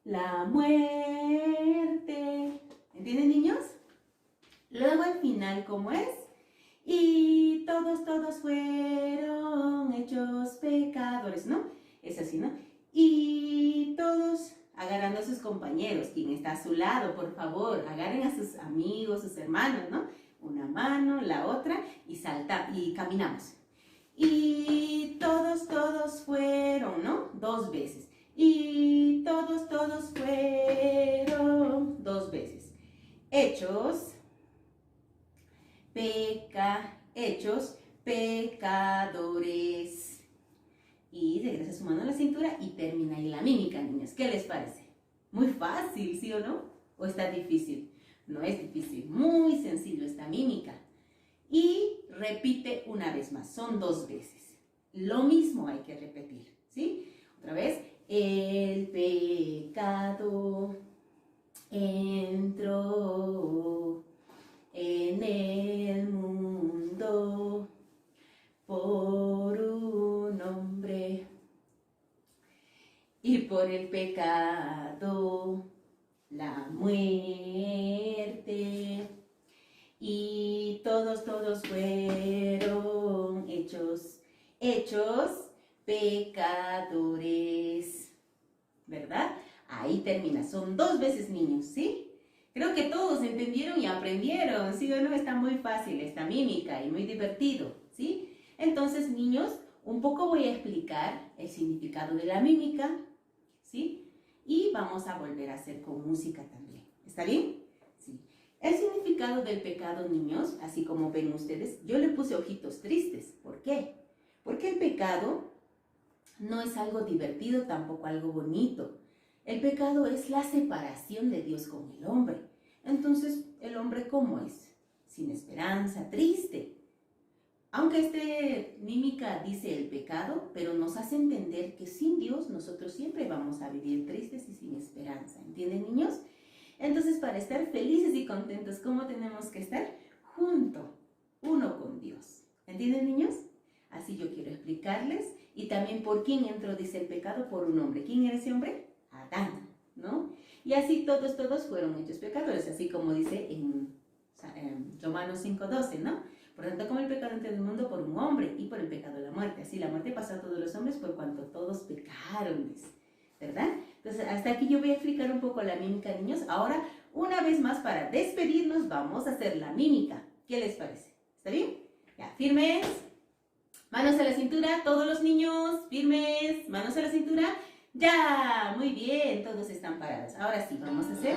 la muerte. ¿Entienden, niños? Luego al final, ¿cómo es? Y todos fueron hechos pecadores, ¿no? Es así, ¿no? Y todos agarrando a sus compañeros, quien está a su lado, por favor, agarren a sus amigos, sus hermanos, ¿no? Una mano, la otra, y y caminamos. Y todos fueron, ¿no? 2 veces. Y todos fueron 2 veces. Hechos hechos pecadores. Y regresa su mano a la cintura y termina ahí la mímica, niños. ¿Qué les parece? Muy fácil, ¿sí o no? ¿O está difícil? No es difícil, muy sencillo esta mímica. Y repite una vez más, son 2 veces. Lo mismo hay que repetir, ¿sí? Otra vez, el pecado entró en el mundo por un hombre y por el pecado la muerte, y todos fueron hechos pecadores, ¿verdad? Ahí termina, son 2 veces, niños, ¿sí? Creo que todos entendieron y aprendieron, ¿sí o no? Está muy fácil esta mímica y muy divertido, ¿sí? Entonces, niños, un poco voy a explicar el significado de la mímica, ¿sí? Y vamos a volver a hacer con música también. ¿Está bien? Sí. El significado del pecado, niños, así como ven ustedes, yo le puse ojitos tristes. ¿Por qué? Porque el pecado no es algo divertido, tampoco algo bonito. El pecado es la separación de Dios con el hombre. Entonces, ¿el hombre cómo es? Sin esperanza, triste. Aunque mímica dice el pecado, pero nos hace entender que sin Dios nosotros siempre vamos a vivir tristes y sin esperanza. ¿Entienden, niños? Entonces, para estar felices y contentos, ¿cómo tenemos que estar? Uno con Dios. ¿Entienden, niños? Así yo quiero explicarles. Y también por quién entró, dice el pecado, por un hombre. ¿Quién era ese hombre? Adán, ¿no? Y así todos fueron hechos pecadores, así como dice en Romanos 5:12, ¿no? Por tanto, como el pecado entró en el mundo por un hombre y por el pecado la muerte. Así la muerte pasó a todos los hombres por cuanto todos pecaron, ¿verdad? Entonces, hasta aquí yo voy a explicar un poco la mímica, niños. Ahora, una vez más, para despedirnos, vamos a hacer la mímica. ¿Qué les parece? ¿Está bien? Ya, firmes. Manos a la cintura, todos los niños, firmes. Manos a la cintura. Ya, muy bien, todos están parados. Ahora sí, vamos a hacer...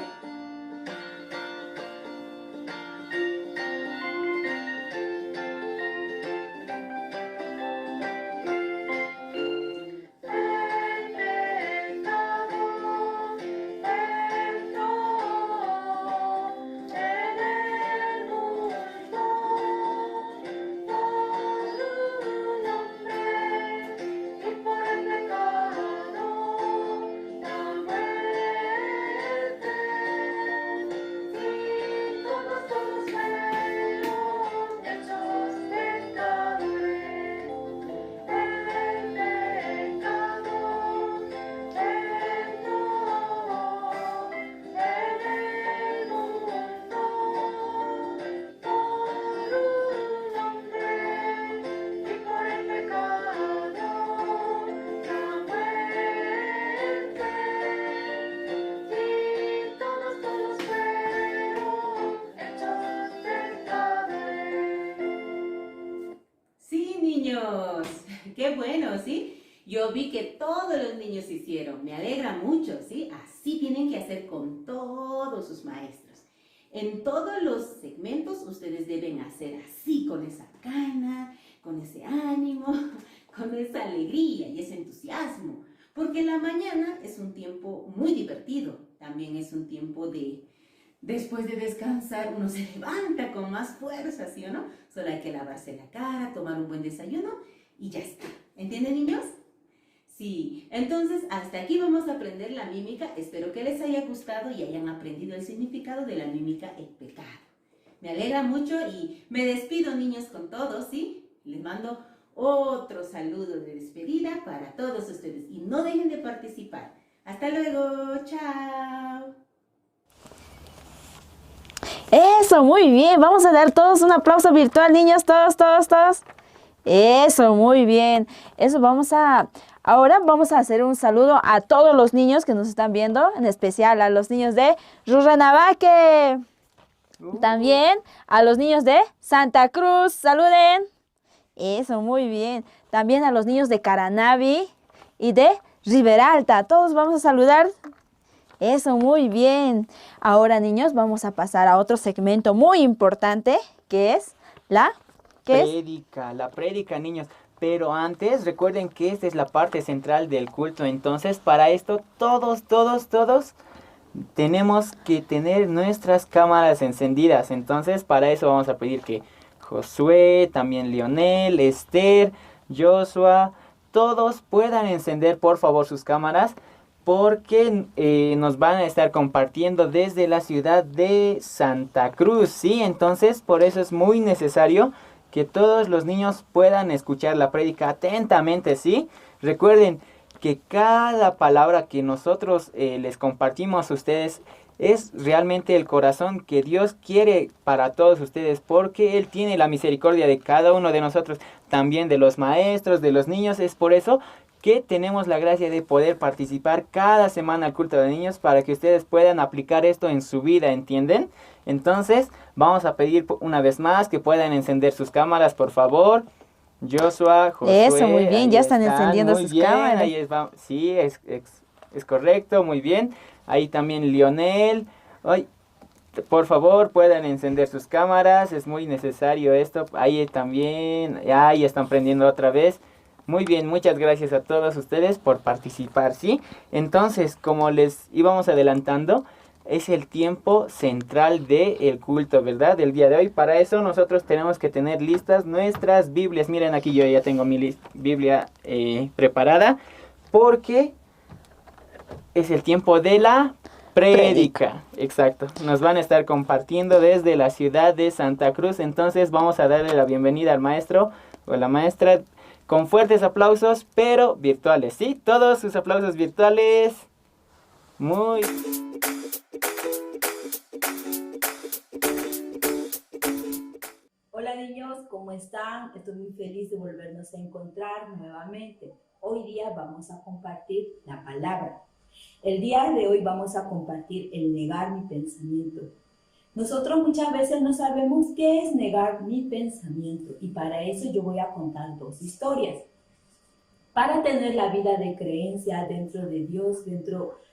Niños, qué bueno, ¿sí? Yo vi que todos los niños hicieron, me alegra mucho, ¿sí? Así tienen que hacer con todos sus maestros. En todos los segmentos ustedes deben hacer así, con esa gana, con ese ánimo, con esa alegría y ese entusiasmo. Porque la mañana es un tiempo muy divertido, también es un tiempo de... Después de descansar, uno se levanta con más fuerza, ¿sí o no? Solo hay que lavarse la cara, tomar un buen desayuno y ya está. ¿Entienden, niños? Sí. Entonces, hasta aquí vamos a aprender la mímica. Espero que les haya gustado y hayan aprendido el significado de la mímica, el pecado. Me alegra mucho y me despido, niños, con todos, ¿sí? Les mando otro saludo de despedida para todos ustedes. Y no dejen de participar. Hasta luego. Chao. Eso, muy bien. Vamos a dar todos un aplauso virtual, niños, todos. Eso, muy bien. Eso ahora vamos a hacer un saludo a todos los niños que nos están viendo, en especial a los niños de Rurrenabaque. También a los niños de Santa Cruz, saluden. Eso, muy bien. También a los niños de Caranavi y de Riberalta. Todos vamos a saludar. Eso, muy bien. Ahora, niños, vamos a pasar a otro segmento muy importante, que es ¿Qué es? Prédica, la prédica, niños. Pero antes, recuerden que esta es la parte central del culto. Entonces, para esto, todos tenemos que tener nuestras cámaras encendidas. Entonces, para eso vamos a pedir que Josué, también Lionel, Esther, Joshua, todos puedan encender por favor sus cámaras, porque nos van a estar compartiendo desde la ciudad de Santa Cruz, ¿sí? Entonces, por eso es muy necesario que todos los niños puedan escuchar la prédica atentamente, ¿sí? Recuerden que cada palabra que nosotros les compartimos a ustedes es realmente el corazón que Dios quiere para todos ustedes, porque Él tiene la misericordia de cada uno de nosotros, también de los maestros, de los niños. Es por eso que tenemos la gracia de poder participar cada semana al culto de niños, para que ustedes puedan aplicar esto en su vida, ¿entienden? Entonces, vamos a pedir una vez más que puedan encender sus cámaras, por favor. Joshua, Josué. Eso, muy bien, ya están encendiendo muy sus bien, cámaras. Ahí sí, es correcto, muy bien. Ahí también Lionel. Ay, por favor, puedan encender sus cámaras, es muy necesario esto. Ahí también, ahí están prendiendo otra vez. Muy bien, muchas gracias a todos ustedes por participar, ¿sí? Entonces, como les íbamos adelantando, es el tiempo central del culto, ¿verdad? Del día de hoy. Para eso nosotros tenemos que tener listas nuestras Biblias. Miren, aquí yo ya tengo mi Biblia preparada, porque es el tiempo de la prédica. Exacto. Nos van a estar compartiendo desde la ciudad de Santa Cruz. Entonces vamos a darle la bienvenida al maestro o la maestra con fuertes aplausos, pero virtuales, ¿sí? Todos sus aplausos virtuales. Muy... Hola niños, ¿cómo están? Estoy muy feliz de volvernos a encontrar nuevamente. Hoy día vamos a compartir la palabra. El día de hoy vamos a compartir el negar mi pensamiento. Nosotros muchas veces no sabemos qué es negar mi pensamiento, y para eso yo voy a contar dos historias. Para tener la vida de creencia dentro de Dios,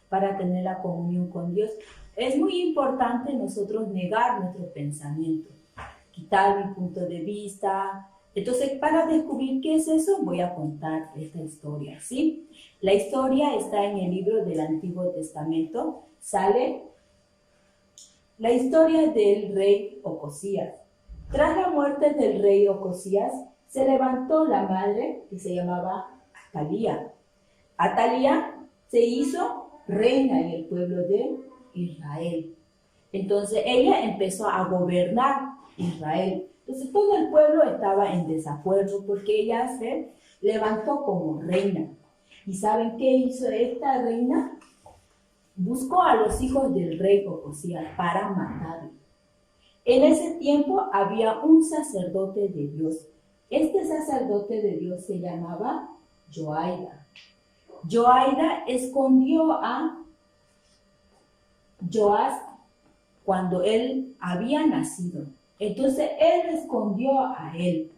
para tener la comunión con Dios, es muy importante nosotros negar nuestro pensamiento, quitar mi punto de vista. Entonces, para descubrir qué es eso, voy a contar esta historia, ¿sí? La historia está en el libro del Antiguo Testamento. Sale la historia del rey Ocosías. Tras la muerte del rey Ocosías, se levantó la madre, que se llamaba Atalía. Atalía se hizo reina en el pueblo de Israel. Entonces, ella empezó a gobernar Israel. Entonces todo el pueblo estaba en desacuerdo, porque ella se levantó como reina. ¿Y saben qué hizo esta reina? Buscó a los hijos del rey Ocosías para matarlos. En ese tiempo había un sacerdote de Dios. Este sacerdote de Dios se llamaba Joaida. Joaida escondió a Joás cuando él había nacido. Entonces él escondió a él.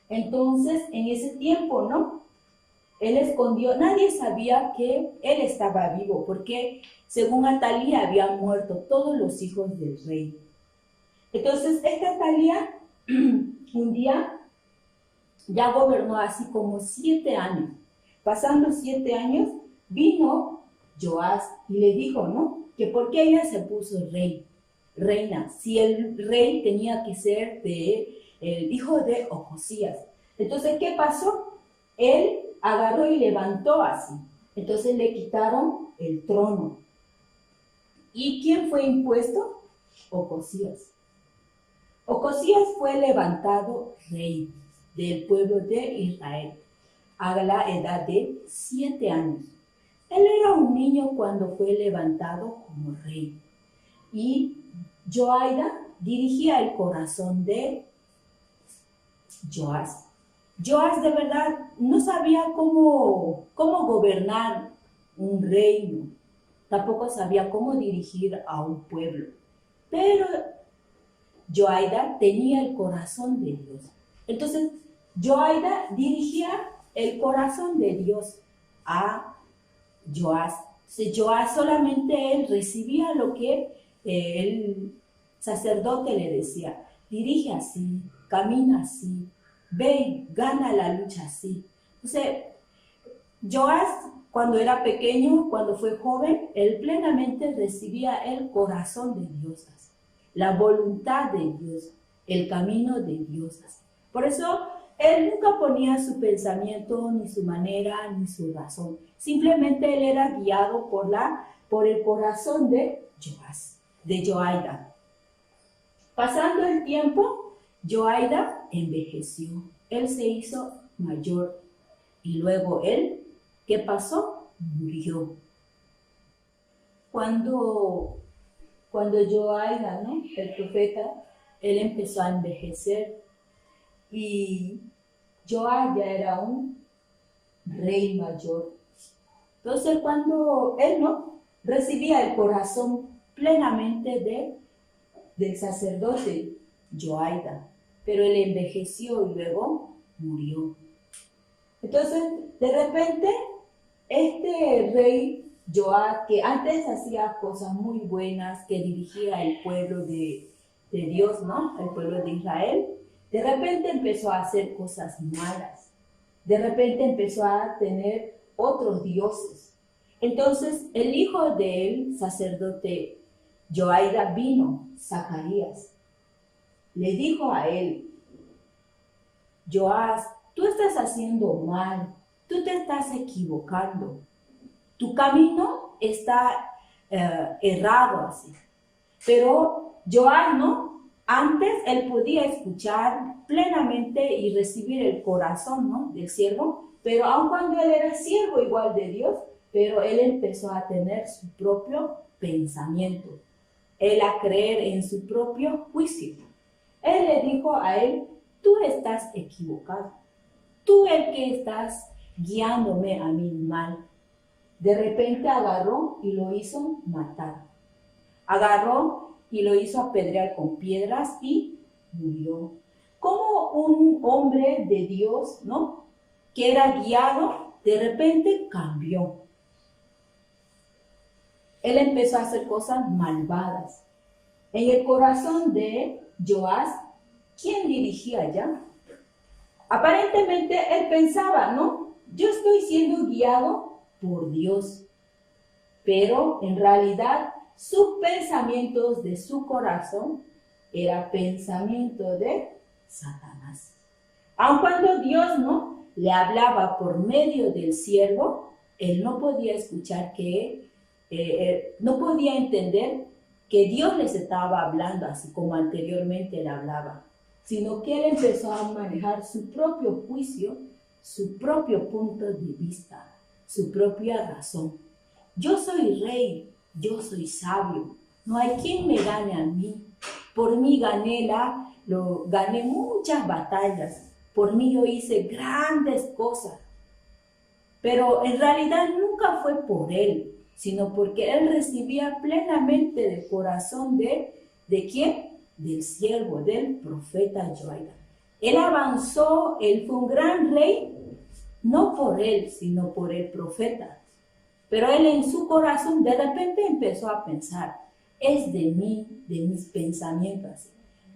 Entonces en ese tiempo, ¿no? Él escondió, nadie sabía que él estaba vivo, porque según Atalía habían muerto todos los hijos del rey. Entonces esta Atalía un día ya gobernó así como 7 años. Pasando 7 años, vino Joás y le dijo, ¿no? Que por qué ella se puso reina, si el rey tenía que ser el hijo de Ocosías. Entonces, ¿qué pasó? Él agarró y levantó así. Entonces le quitaron el trono. ¿Y quién fue impuesto? Ocosías. Ocosías fue levantado rey del pueblo de Israel a la edad de 7 años. Él era un niño cuando fue levantado como rey. Y Joaida dirigía el corazón de Joás. Joás de verdad no sabía cómo gobernar un reino. Tampoco sabía cómo dirigir a un pueblo. Pero Joaida tenía el corazón de Dios. Entonces, Joaida dirigía el corazón de Dios a Joás. Joás solamente él recibía lo que el sacerdote le decía. dirige así, camina así, ve, gana la lucha así. Entonces, Joás, cuando era pequeño, cuando fue joven, él plenamente recibía el corazón de Dios, la voluntad de Dios, el camino de Dios. Por eso, él nunca ponía su pensamiento, ni su manera, ni su razón. Simplemente él era guiado por el corazón de Joás, de Joaida. Pasando el tiempo, Joaida envejeció. Él se hizo mayor. Y luego él, ¿qué pasó? Murió. Cuando Joaida, ¿no?, el profeta, él empezó a envejecer. Y Joás ya era un rey mayor. Entonces, cuando él no recibía el corazón plenamente del sacerdote Joaida, pero él envejeció y luego murió. Entonces, de repente, este rey Joás, que antes hacía cosas muy buenas, que dirigía el pueblo de Dios, ¿no?, el pueblo de Israel, de repente empezó a hacer cosas malas. De repente empezó a tener otros dioses. Entonces, el hijo del sacerdote Joaida vino, Zacarías. Le dijo a él: Joás, tú estás haciendo mal, tú te estás equivocando. Tu camino está errado así. Pero Joás, ¿no?, antes él podía escuchar plenamente y recibir el corazón, ¿no?, del siervo, pero aun cuando él era siervo igual de Dios, pero él empezó a tener su propio pensamiento, él a creer en su propio juicio. Él le dijo a él: tú estás equivocado, tú el que estás guiándome a mí mal. De repente agarró y lo hizo matar. Agarró y lo hizo apedrear con piedras y murió. Como un hombre de Dios, ¿no?, que era guiado, de repente cambió. Él empezó a hacer cosas malvadas. En el corazón de Joás, ¿quién dirigía ya? Aparentemente él pensaba, ¿no?, yo estoy siendo guiado por Dios. Pero en realidad sus pensamientos de su corazón era pensamiento de Satanás. Aun cuando Dios, ¿no?, le hablaba por medio del siervo, él no podía escuchar no podía entender que Dios les estaba hablando así como anteriormente él hablaba, sino que él empezó a manejar su propio juicio, su propio punto de vista, su propia razón. Yo soy rey, yo soy sabio, no hay quien me gane a mí. Por mí gané muchas batallas, por mí yo hice grandes cosas. Pero en realidad nunca fue por él, sino porque él recibía plenamente del corazón ¿de quién? Del siervo, del profeta Joaida. Él avanzó, él fue un gran rey, no por él, sino por el profeta. Pero él en su corazón de repente empezó a pensar: es de mí, de mis pensamientos.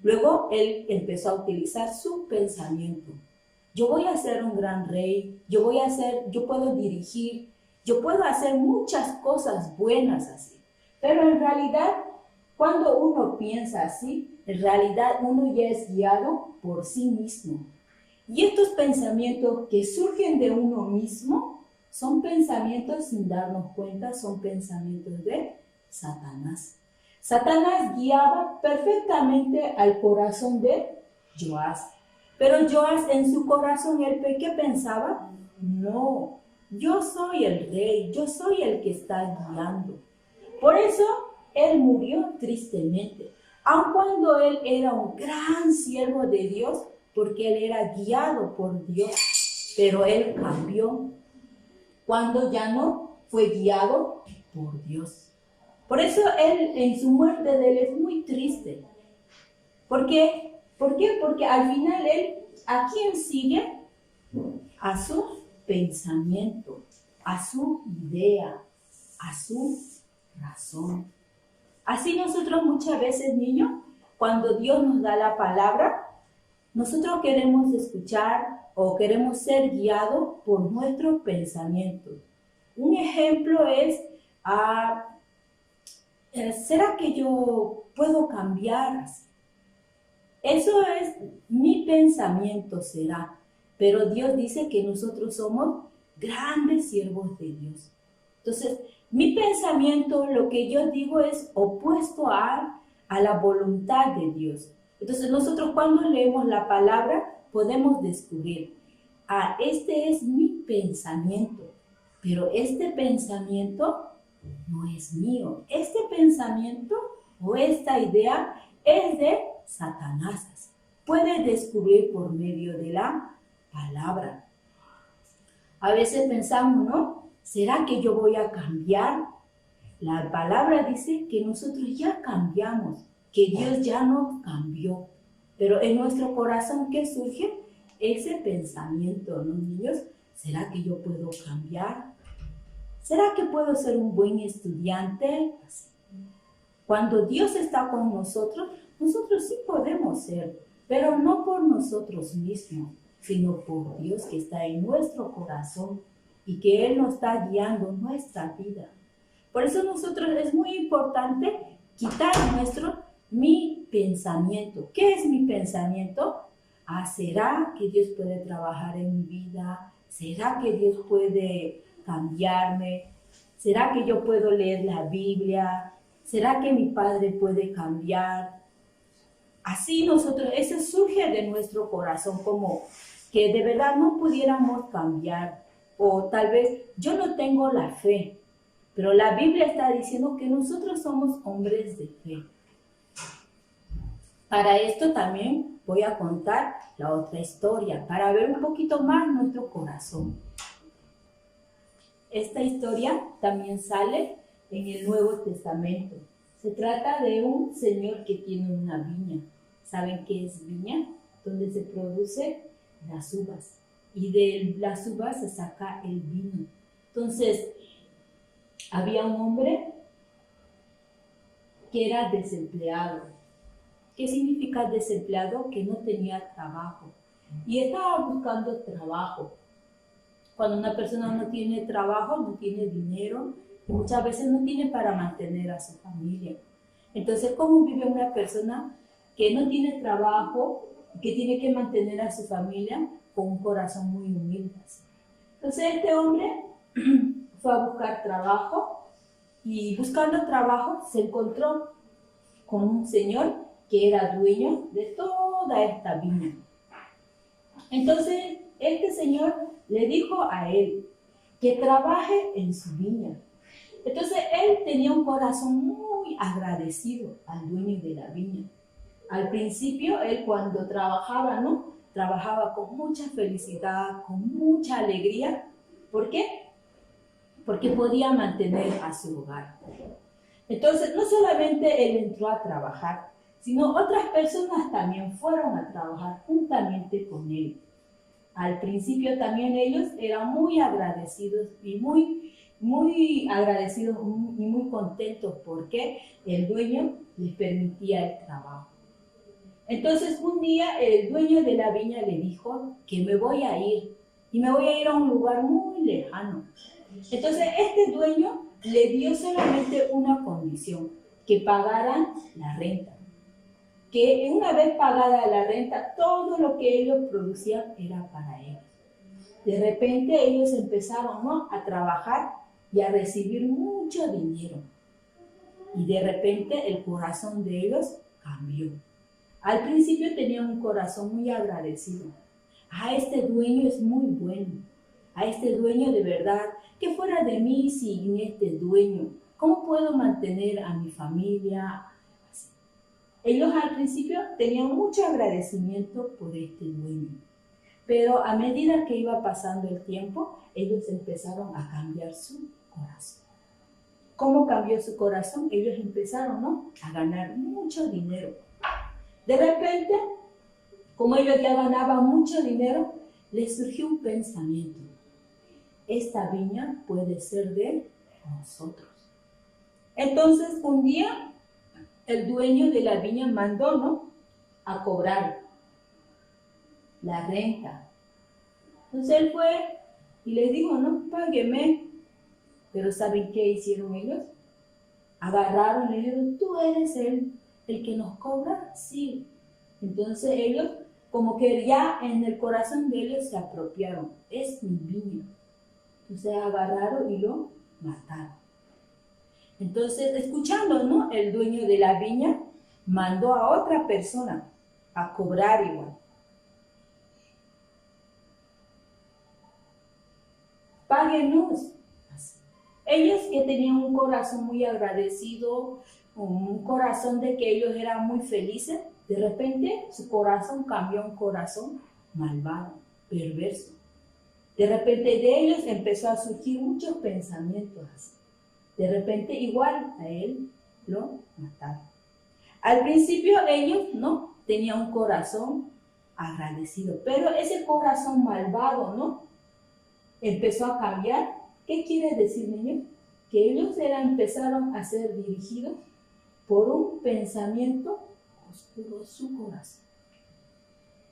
Luego él empezó a utilizar su pensamiento. Yo voy a ser un gran rey, yo puedo dirigir, yo puedo hacer muchas cosas buenas así. Pero en realidad, cuando uno piensa así, en realidad uno ya es guiado por sí mismo. Y estos pensamientos que surgen de uno mismo son pensamientos, sin darnos cuenta, son pensamientos de Satanás. Satanás guiaba perfectamente al corazón de Joás. Pero Joás en su corazón, ¿qué pensaba? No, yo soy el rey, yo soy el que está guiando. Por eso él murió tristemente, aun cuando él era un gran siervo de Dios, porque él era guiado por Dios, pero él cambió cuando ya no fue guiado por Dios. Por eso él, en su muerte de él, es muy triste. ¿Por qué? Porque al final él, ¿a quién sigue? A su pensamiento, a su idea, a su razón. Así nosotros muchas veces, niños, cuando Dios nos da la palabra, nosotros queremos escuchar o queremos ser guiados por nuestros pensamientos. Un ejemplo es, ¿será que yo puedo cambiar? Eso es mi pensamiento, será. Pero Dios dice que nosotros somos grandes siervos de Dios. Entonces, mi pensamiento, lo que yo digo es opuesto a la voluntad de Dios. Entonces, nosotros cuando leemos la palabra podemos descubrir, este es mi pensamiento, pero este pensamiento no es mío. Este pensamiento o esta idea es de Satanás. Puedes descubrir por medio de la palabra. A veces pensamos, ¿no? ¿Será que yo voy a cambiar? La palabra dice que nosotros ya cambiamos, que Dios ya nos cambió. Pero en nuestro corazón, ¿qué surge? Ese pensamiento, ¿no, niños? ¿Será que yo puedo cambiar? ¿Será que puedo ser un buen estudiante? Cuando Dios está con nosotros sí podemos ser, pero no por nosotros mismos, sino por Dios que está en nuestro corazón y que Él nos está guiando nuestra vida. Por eso nosotros es muy importante quitar mi pensamiento. ¿Qué es mi pensamiento? ¿Será que Dios puede trabajar en mi vida? ¿Será que Dios puede cambiarme? ¿Será que yo puedo leer la Biblia? ¿Será que mi padre puede cambiar? Así nosotros, eso surge de nuestro corazón, como que de verdad no pudiéramos cambiar. O tal vez yo no tengo la fe, pero la Biblia está diciendo que nosotros somos hombres de fe. Para esto también voy a contar la otra historia, para ver un poquito más nuestro corazón. Esta historia también sale en el Nuevo Testamento. Se trata de un señor que tiene una viña. ¿Saben qué es viña? Donde se producen las uvas. Y de las uvas se saca el vino. Entonces, había un hombre que era desempleado. ¿Qué significa desempleado? Que no tenía trabajo. Y estaba buscando trabajo. Cuando una persona no tiene trabajo, no tiene dinero, muchas veces no tiene para mantener a su familia. Entonces, ¿cómo vive una persona que no tiene trabajo, que tiene que mantener a su familia con un corazón muy humilde? Entonces, este hombre fue a buscar trabajo y buscando trabajo se encontró con un señor que era dueño de toda esta viña. Entonces, este señor le dijo a él que trabaje en su viña. Entonces, él tenía un corazón muy agradecido al dueño de la viña. Al principio, él cuando trabajaba, ¿no? Trabajaba con mucha felicidad, con mucha alegría. ¿Por qué? Porque podía mantener a su hogar. Entonces, no solamente él entró a trabajar, sino otras personas también fueron a trabajar juntamente con él. Al principio también ellos eran muy agradecidos y muy agradecidos y muy contentos porque el dueño les permitía el trabajo. Entonces un día el dueño de la viña le dijo que me voy a ir y me voy a ir a un lugar muy lejano. Entonces este dueño le dio solamente una condición, que pagaran la renta. Que una vez pagada la renta, todo lo que ellos producían era para ellos. De repente ellos empezaron, ¿no?, a trabajar y a recibir mucho dinero. Y de repente el corazón de ellos cambió. Al principio tenían un corazón muy agradecido. Este dueño es muy bueno. A este dueño de verdad, que fuera de mí sin este dueño, ¿cómo puedo mantener a mi familia? Ellos al principio tenían mucho agradecimiento por este dueño, pero a medida que iba pasando el tiempo, ellos empezaron a cambiar su corazón. ¿Cómo cambió su corazón? Ellos empezaron, ¿no?, a ganar mucho dinero. De repente, como ellos ya ganaban mucho dinero, les surgió un pensamiento. Esta viña puede ser de nosotros. Entonces, un día, el dueño de la viña mandó, ¿no?, a cobrar la renta. Entonces él fue y les dijo, no, págueme. Pero ¿saben qué hicieron ellos? Agarraron y le dijeron, ¿tú eres el que nos cobra? Sí. Entonces ellos, como que ya en el corazón de ellos se apropiaron. Es mi viña. Entonces agarraron y lo mataron. Entonces, escuchando, ¿no?, el dueño de la viña mandó a otra persona a cobrar igual. Páguenos. Ellos que tenían un corazón muy agradecido, un corazón de que ellos eran muy felices, de repente su corazón cambió a un corazón malvado, perverso. De repente de ellos empezó a surgir muchos pensamientos así. De repente igual a él lo mataron. Al principio ellos no tenían un corazón agradecido, pero ese corazón malvado, ¿no?, empezó a cambiar. ¿Qué quiere decir, niños? Que ellos empezaron a ser dirigidos por un pensamiento oscuro en su corazón.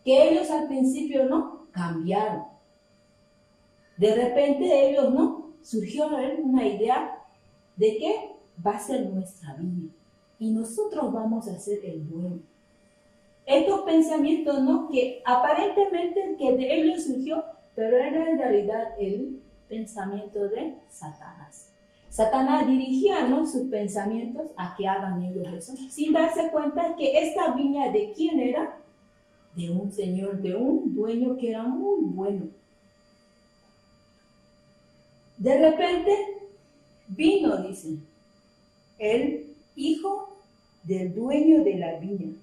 Que ellos al principio no cambiaron. De repente ellos no surgió una idea de que va a ser nuestra viña y nosotros vamos a ser el dueño. Estos pensamientos, ¿no?, que aparentemente que de ellos surgió, pero era en realidad el pensamiento de Satanás. Satanás dirigía, ¿no?, sus pensamientos a que hagan ellos eso, sin darse cuenta que esta viña de quién era, de un señor, de un dueño que era muy bueno. De repente vino, dice, el hijo del dueño de la viña.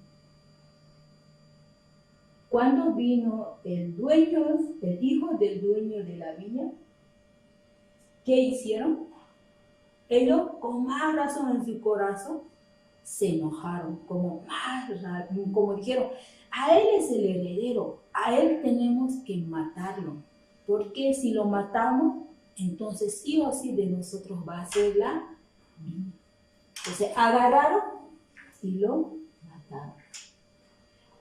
Cuando vino el hijo del dueño de la viña, ¿qué hicieron? Ellos, con más razón en su corazón, se enojaron, como dijeron, a él es el heredero, a él tenemos que matarlo, porque si lo matamos, entonces sí o sí de nosotros va a ser la viña. Entonces agarraron y lo mataron.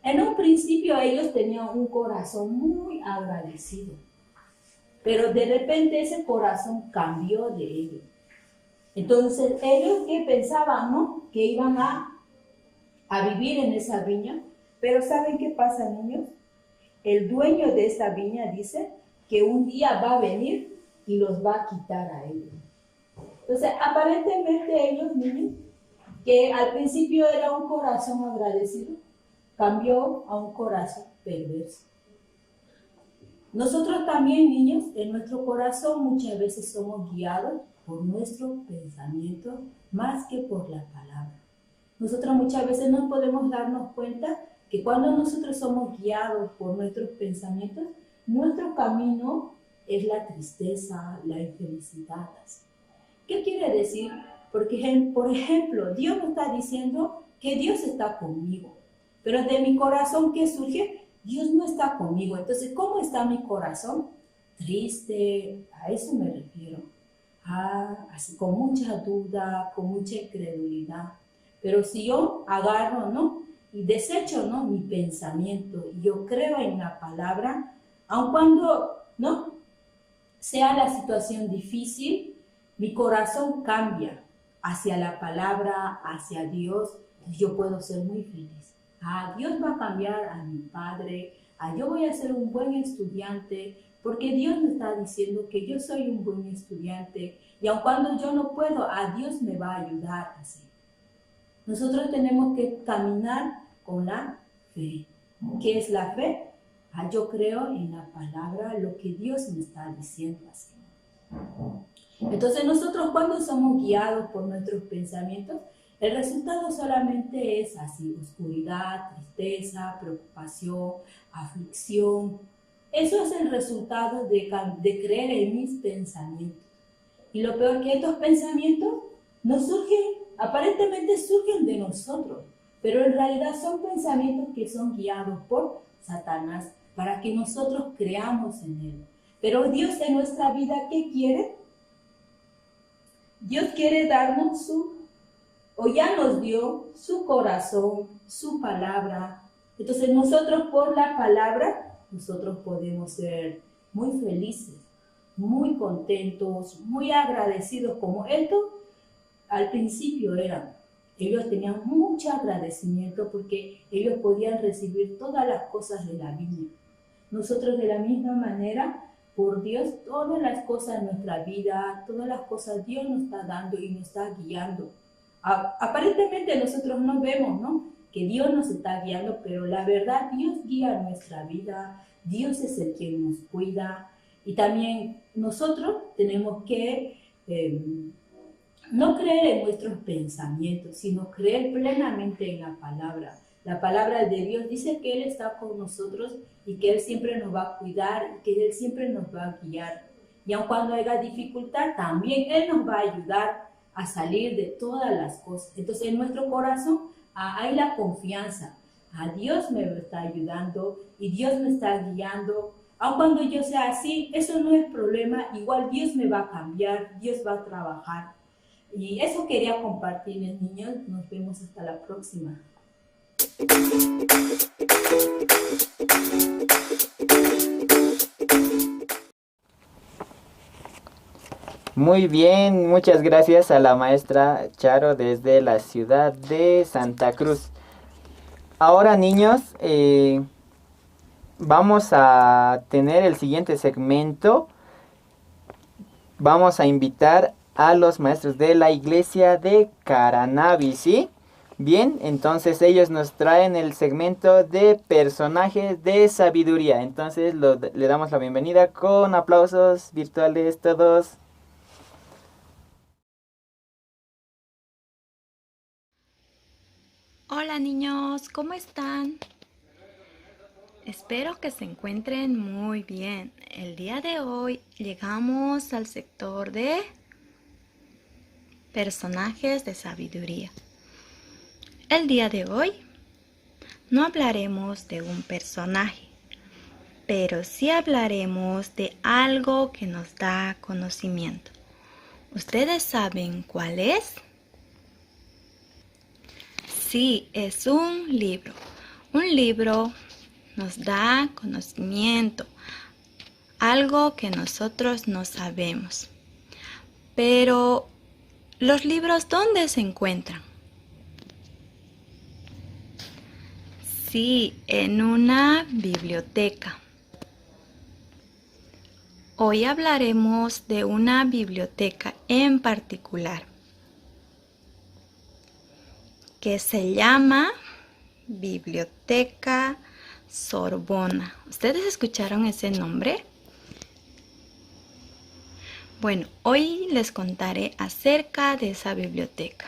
En un principio ellos tenían un corazón muy agradecido, pero de repente ese corazón cambió de ellos. Entonces ellos que pensaban, ¿no?, que iban a vivir en esa viña, pero ¿saben qué pasa, niños? El dueño de esta viña dice que un día va a venir y los va a quitar a ellos. Entonces aparentemente ellos, niños, que al principio era un corazón agradecido, cambió a un corazón perverso. Nosotros también, niños, en nuestro corazón muchas veces somos guiados por nuestros pensamientos más que por la palabra. Nosotros muchas veces no podemos darnos cuenta que cuando nosotros somos guiados por nuestros pensamientos, nuestro camino es la tristeza, la infelicidad. ¿Qué quiere decir? Porque, por ejemplo, Dios nos está diciendo que Dios está conmigo, pero de mi corazón, ¿qué surge? Dios no está conmigo. Entonces, ¿cómo está mi corazón? Triste, a eso me refiero. Así con mucha duda, con mucha incredulidad. Pero si yo agarro, ¿no?, y desecho, ¿no?, mi pensamiento, y yo creo en la palabra, aun cuando, ¿no?, sea la situación difícil, mi corazón cambia hacia la palabra, hacia Dios, yo puedo ser muy feliz. Dios va a cambiar a mi padre, yo voy a ser un buen estudiante, porque Dios me está diciendo que yo soy un buen estudiante, y aun cuando yo no puedo, Dios me va a ayudar así. Nosotros tenemos que caminar con la fe. ¿Qué es la fe? Yo creo en la palabra, lo que Dios me está diciendo así. Entonces nosotros cuando somos guiados por nuestros pensamientos, el resultado solamente es así: oscuridad, tristeza, preocupación, aflicción. Eso es el resultado de creer en mis pensamientos. Y lo peor que estos pensamientos no surgen, aparentemente surgen de nosotros, pero en realidad son pensamientos que son guiados por Satanás para que nosotros creamos en él. Pero Dios en nuestra vida, ¿qué quiere? Dios quiere darnos su o ya nos dio su corazón, su palabra. Entonces nosotros por la palabra, nosotros podemos ser muy felices, muy contentos, muy agradecidos como estos al principio eran. Ellos tenían mucho agradecimiento porque ellos podían recibir todas las cosas de la Biblia. Nosotros de la misma manera, por Dios, todas las cosas en nuestra vida, todas las cosas Dios nos está dando y nos está guiando. Aparentemente nosotros no vemos, ¿no?, que Dios nos está guiando, pero la verdad Dios guía nuestra vida, Dios es el quien nos cuida, y también nosotros tenemos que no creer en nuestros pensamientos, sino creer plenamente en la palabra. La palabra de Dios dice que Él está con nosotros y que Él siempre nos va a cuidar, que Él siempre nos va a guiar. Y aun cuando haya dificultad, también Él nos va a ayudar a salir de todas las cosas. Entonces en nuestro corazón hay la confianza. A Dios me está ayudando y Dios me está guiando. Aun cuando yo sea así, eso no es problema. Igual Dios me va a cambiar, Dios va a trabajar. Y eso quería compartirles, niños. Nos vemos hasta la próxima. Muy bien, muchas gracias a la maestra Charo desde la ciudad de Santa Cruz. Ahora, niños, vamos a tener el siguiente segmento. Vamos a invitar a los maestros de la iglesia de Caranavi, ¿sí? Bien, entonces ellos nos traen el segmento de personajes de sabiduría. Entonces le damos la bienvenida con aplausos virtuales todos. Hola niños, ¿cómo están? Espero que se encuentren muy bien. El día de hoy llegamos al sector de personajes de sabiduría. El día de hoy no hablaremos de un personaje, pero sí hablaremos de algo que nos da conocimiento. ¿Ustedes saben cuál es? Sí, es un libro. Un libro nos da conocimiento, algo que nosotros no sabemos. Pero, ¿los libros dónde se encuentran? Sí, en una biblioteca. Hoy hablaremos de una biblioteca en particular, que se llama Biblioteca Sorbona. ¿Ustedes escucharon ese nombre? Bueno, hoy les contaré acerca de esa biblioteca.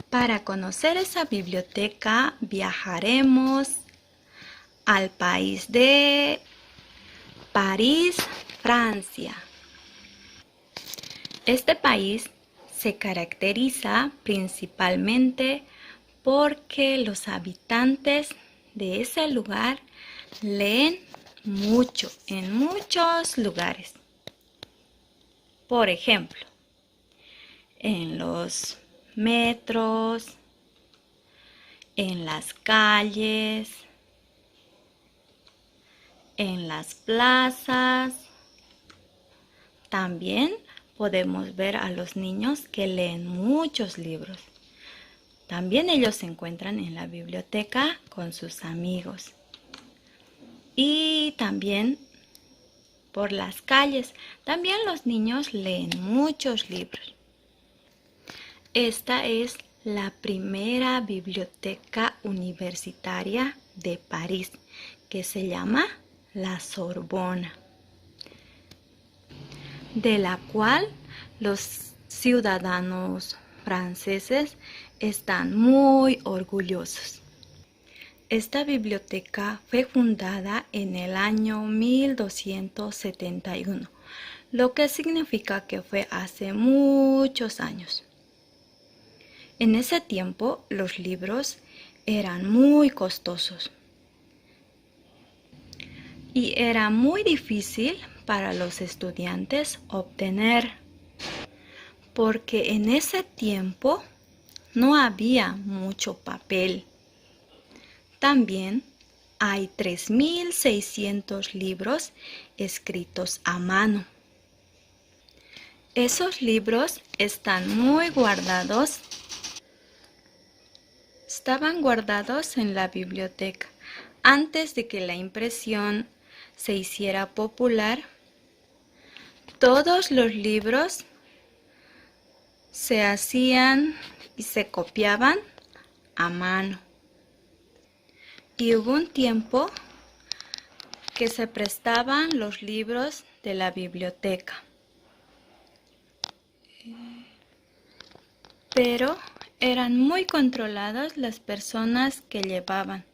Para conocer esa biblioteca viajaremos al país de París, Francia. Este país se caracteriza principalmente porque los habitantes de ese lugar leen mucho en muchos lugares. Por ejemplo, en los metros, en las calles, en las plazas. También podemos ver a los niños que leen muchos libros. También ellos se encuentran en la biblioteca con sus amigos. Y también por las calles. También los niños leen muchos libros. Esta es la primera biblioteca universitaria de París, que se llama la Sorbona, de la cual los ciudadanos franceses están muy orgullosos. Esta biblioteca fue fundada en el año 1271, lo que significa que fue hace muchos años. En ese tiempo los libros eran muy costosos y era muy difícil para los estudiantes obtener, porque en ese tiempo no había mucho papel. También hay 3.600 libros escritos a mano. Esos libros están muy guardados. Estaban guardados en la biblioteca. Antes de que la impresión se hiciera popular, todos los libros se hacían y se copiaban a mano. Y hubo un tiempo que se prestaban los libros de la biblioteca. Pero eran muy controladas las personas que llevaban.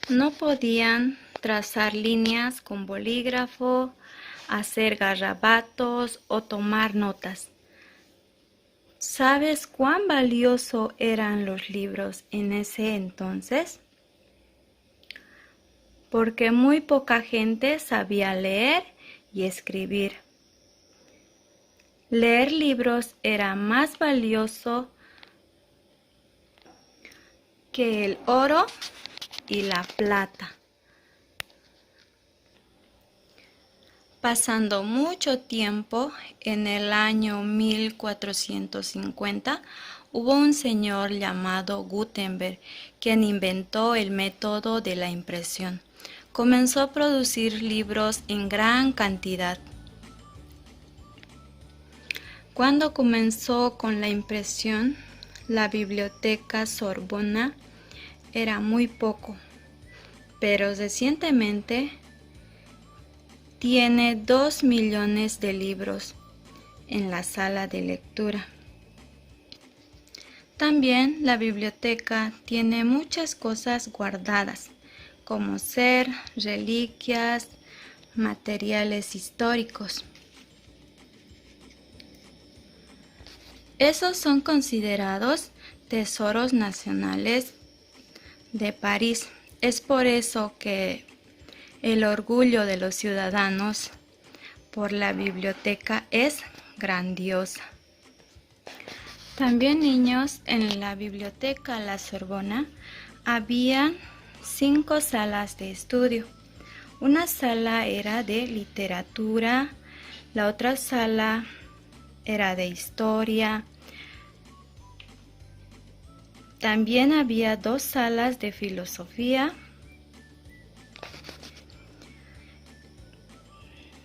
No podían trazar líneas con bolígrafo, hacer garabatos o tomar notas. ¿Sabes cuán valioso eran los libros en ese entonces? Porque muy poca gente sabía leer y escribir. Leer libros era más valioso que el oro y la plata. Pasando mucho tiempo, en el año 1450, hubo un señor llamado Gutenberg, quien inventó el método de la impresión. Comenzó a producir libros en gran cantidad. Cuando comenzó con la impresión, la biblioteca Sorbona era muy poco, pero recientemente tiene 2 millones de libros en la sala de lectura. También la biblioteca tiene muchas cosas guardadas, como ser reliquias, materiales históricos. Esos son considerados tesoros nacionales de París. Es por eso que el orgullo de los ciudadanos por la biblioteca es grandiosa. También, niños, en la biblioteca La Sorbona había 5 salas de estudio. Una sala era de literatura, la otra sala era de historia. También había 2 salas de filosofía.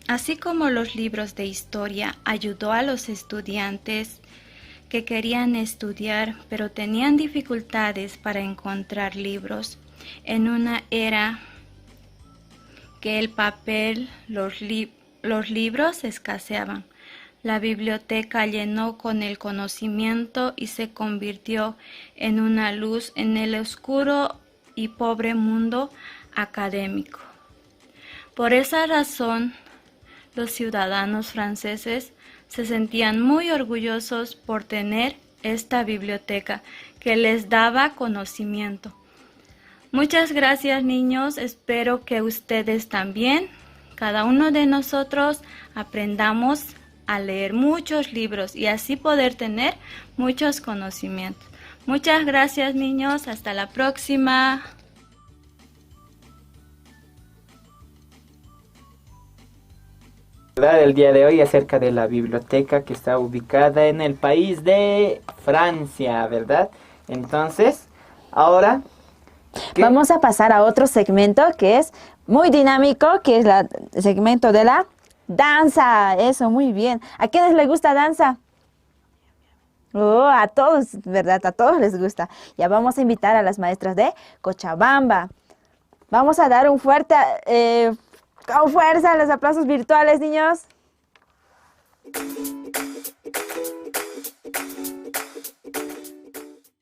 Así como los libros de historia ayudó a los estudiantes que querían estudiar, pero tenían dificultades para encontrar libros en una era que el papel, los libros escaseaban. La biblioteca llenó con el conocimiento y se convirtió en una luz en el oscuro y pobre mundo académico. Por esa razón, los ciudadanos franceses se sentían muy orgullosos por tener esta biblioteca que les daba conocimiento. Muchas gracias, niños. Espero que ustedes también, cada uno de nosotros, aprendamos a leer muchos libros y así poder tener muchos conocimientos. Muchas gracias, niños. Hasta la próxima. El día de hoy acerca de la biblioteca que está ubicada en el país de Francia, ¿verdad? Entonces, ahora vamos a pasar a otro segmento que es muy dinámico, que es el segmento de la danza. Eso, muy bien. ¿A quiénes les gusta danza? Oh, a todos, ¿verdad? A todos les gusta. Ya vamos a invitar a las maestras de Cochabamba. Vamos a dar un fuerte, con fuerza, los aplausos virtuales, niños.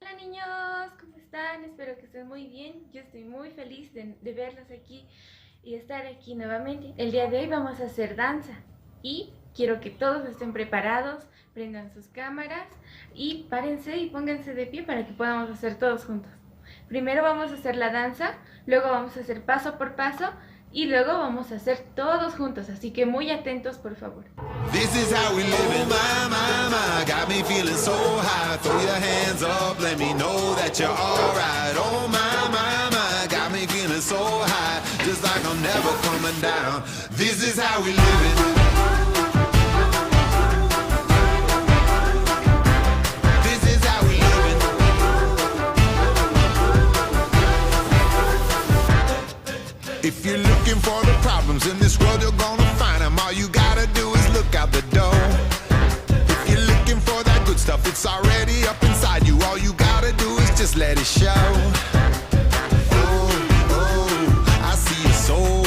Hola, niños, ¿cómo están? Espero que estén muy bien. Yo estoy muy feliz de verlos aquí y estar aquí nuevamente. El día de hoy vamos a hacer danza y quiero que todos estén preparados, prendan sus cámaras y párense y pónganse de pie para que podamos hacer todos juntos. Primero vamos a hacer la danza, luego vamos a hacer paso por paso y luego vamos a hacer todos juntos, así que muy atentos, por favor. This is how we live it. My, got me feeling so high. Throw your hands up, let me know that you're alright. Oh my, got me feeling so high. Just like I'm never coming down. This is how we live it. This is how we live it. If you're looking for the problems in this world, you're gonna find them. All you gotta do is look out the door. If you're looking for that good stuff, it's already up inside you. All you gotta do is just let it show. Oh, I see your soul.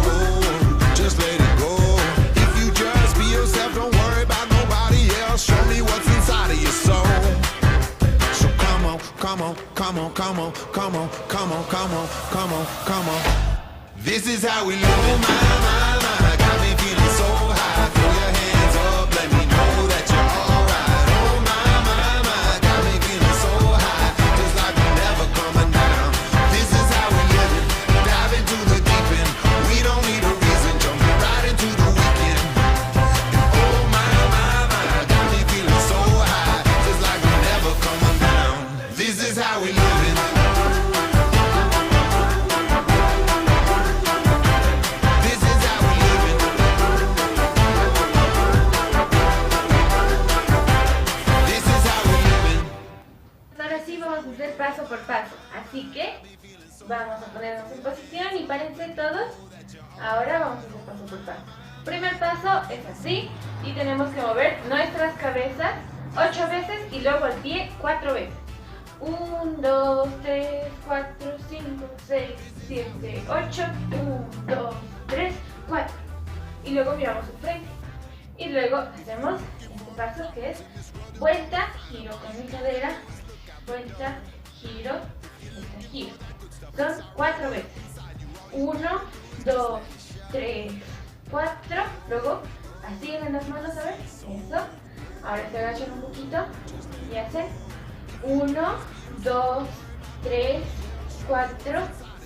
Oh, just let it go. If you just be yourself, don't worry about nobody else. Show me what's inside of your soul. So come on, come on, come on, come on, come on, come on, come on, come on, come on. This is how we live it. My, got me feeling so high. Throw your hands up, let me know that you're alright. Oh my, got me feeling so high. Just like I'm never coming down. This is how we live it. Dive into the deep end. We don't need a reason. Jumping right into the weekend. And oh my, got me feeling so high. Just like I'm never coming down. This is how we live it. Paso por paso, así que vamos a ponernos en posición y párense todos. Ahora vamos a hacer paso por paso. Primer paso es así y tenemos que mover nuestras cabezas 8 veces y luego el pie 4 veces. 1, 2, 3, 4, 5, 6, 7, 8. 1, 2, 3, 4. Y luego miramos al frente. Y luego hacemos este paso que es vuelta, giro con mi cadera, vuelta, giro, vuelta, giro. Son 4 veces. 1, 2, 3, 4. Luego, así en las manos, a ver. Eso. Ahora se agachan un poquito y hacen 1, 2, 3, 4,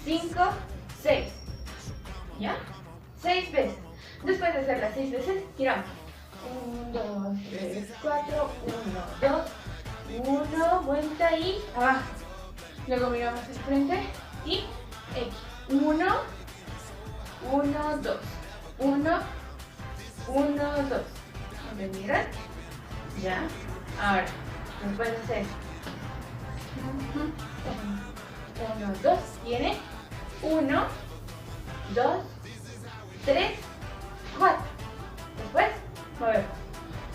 5, 6. ¿Ya? 6 veces. Después de hacer las 6 veces, giramos. 1, 2, 3, 4, 1, 2, 1, vuelta y abajo. Luego miramos al frente y X. 1, 1, 2. 1, 1, 2. ¿Entendieron? Ya. Ahora, después de hacer 1, 2, viene 1, 2, 3, 4. Después movemos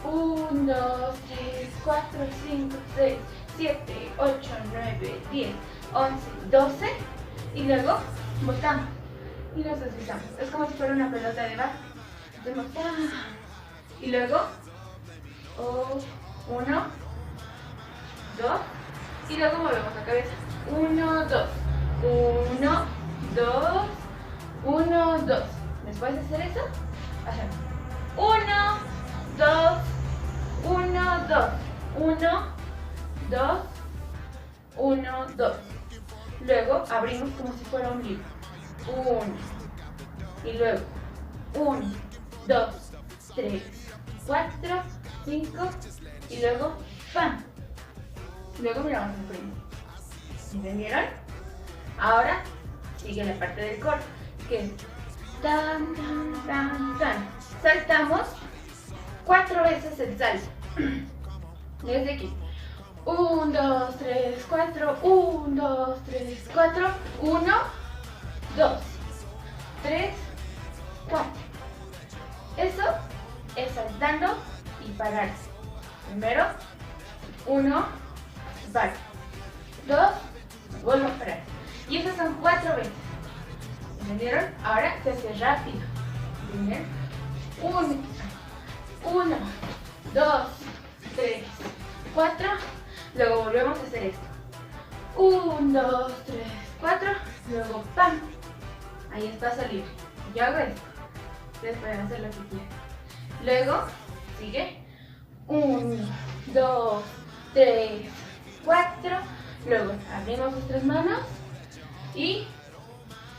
1, 2, 3, 4, 5, 6, 7, 8, 9, 10, 11, 12 y luego voltamos y nos deslizamos. Es como si fuera una pelota de básquet. Hacemos y luego 1, 2 y luego movemos la cabeza. 1, 2, 1, 2, 1, 2. Después de hacer eso, hacemos 1, 2, 1, 2, 1, 2, 1, 2. Luego abrimos como si fuera un libro. 1 y luego 1, 2, 3, 4, 5 y luego ¡pam! Luego miramos el frente. ¿Entendieron? Ahora sigue la parte del core, que es tan, tan, tan, tan. Saltamos 4 veces el salto. Desde aquí. 1, 2, 3, 4. 1, 2, 3, 4. 1, 2, 3, 4. Eso es saltando y pararse. Primero, 1, para. 2, vuelvo a parar. Y esas son 4 veces. ¿Entendieron? Ahora se hace rápido. ¿Entendieron? 1, 2, 3, 4. Luego volvemos a hacer esto. 1, 2, 3, 4. Luego ¡pam! Ahí es paso libre. Yo hago esto. Ustedes pueden hacer lo que quieran. Luego sigue 1, 2, 3, 4. Luego abrimos nuestras manos y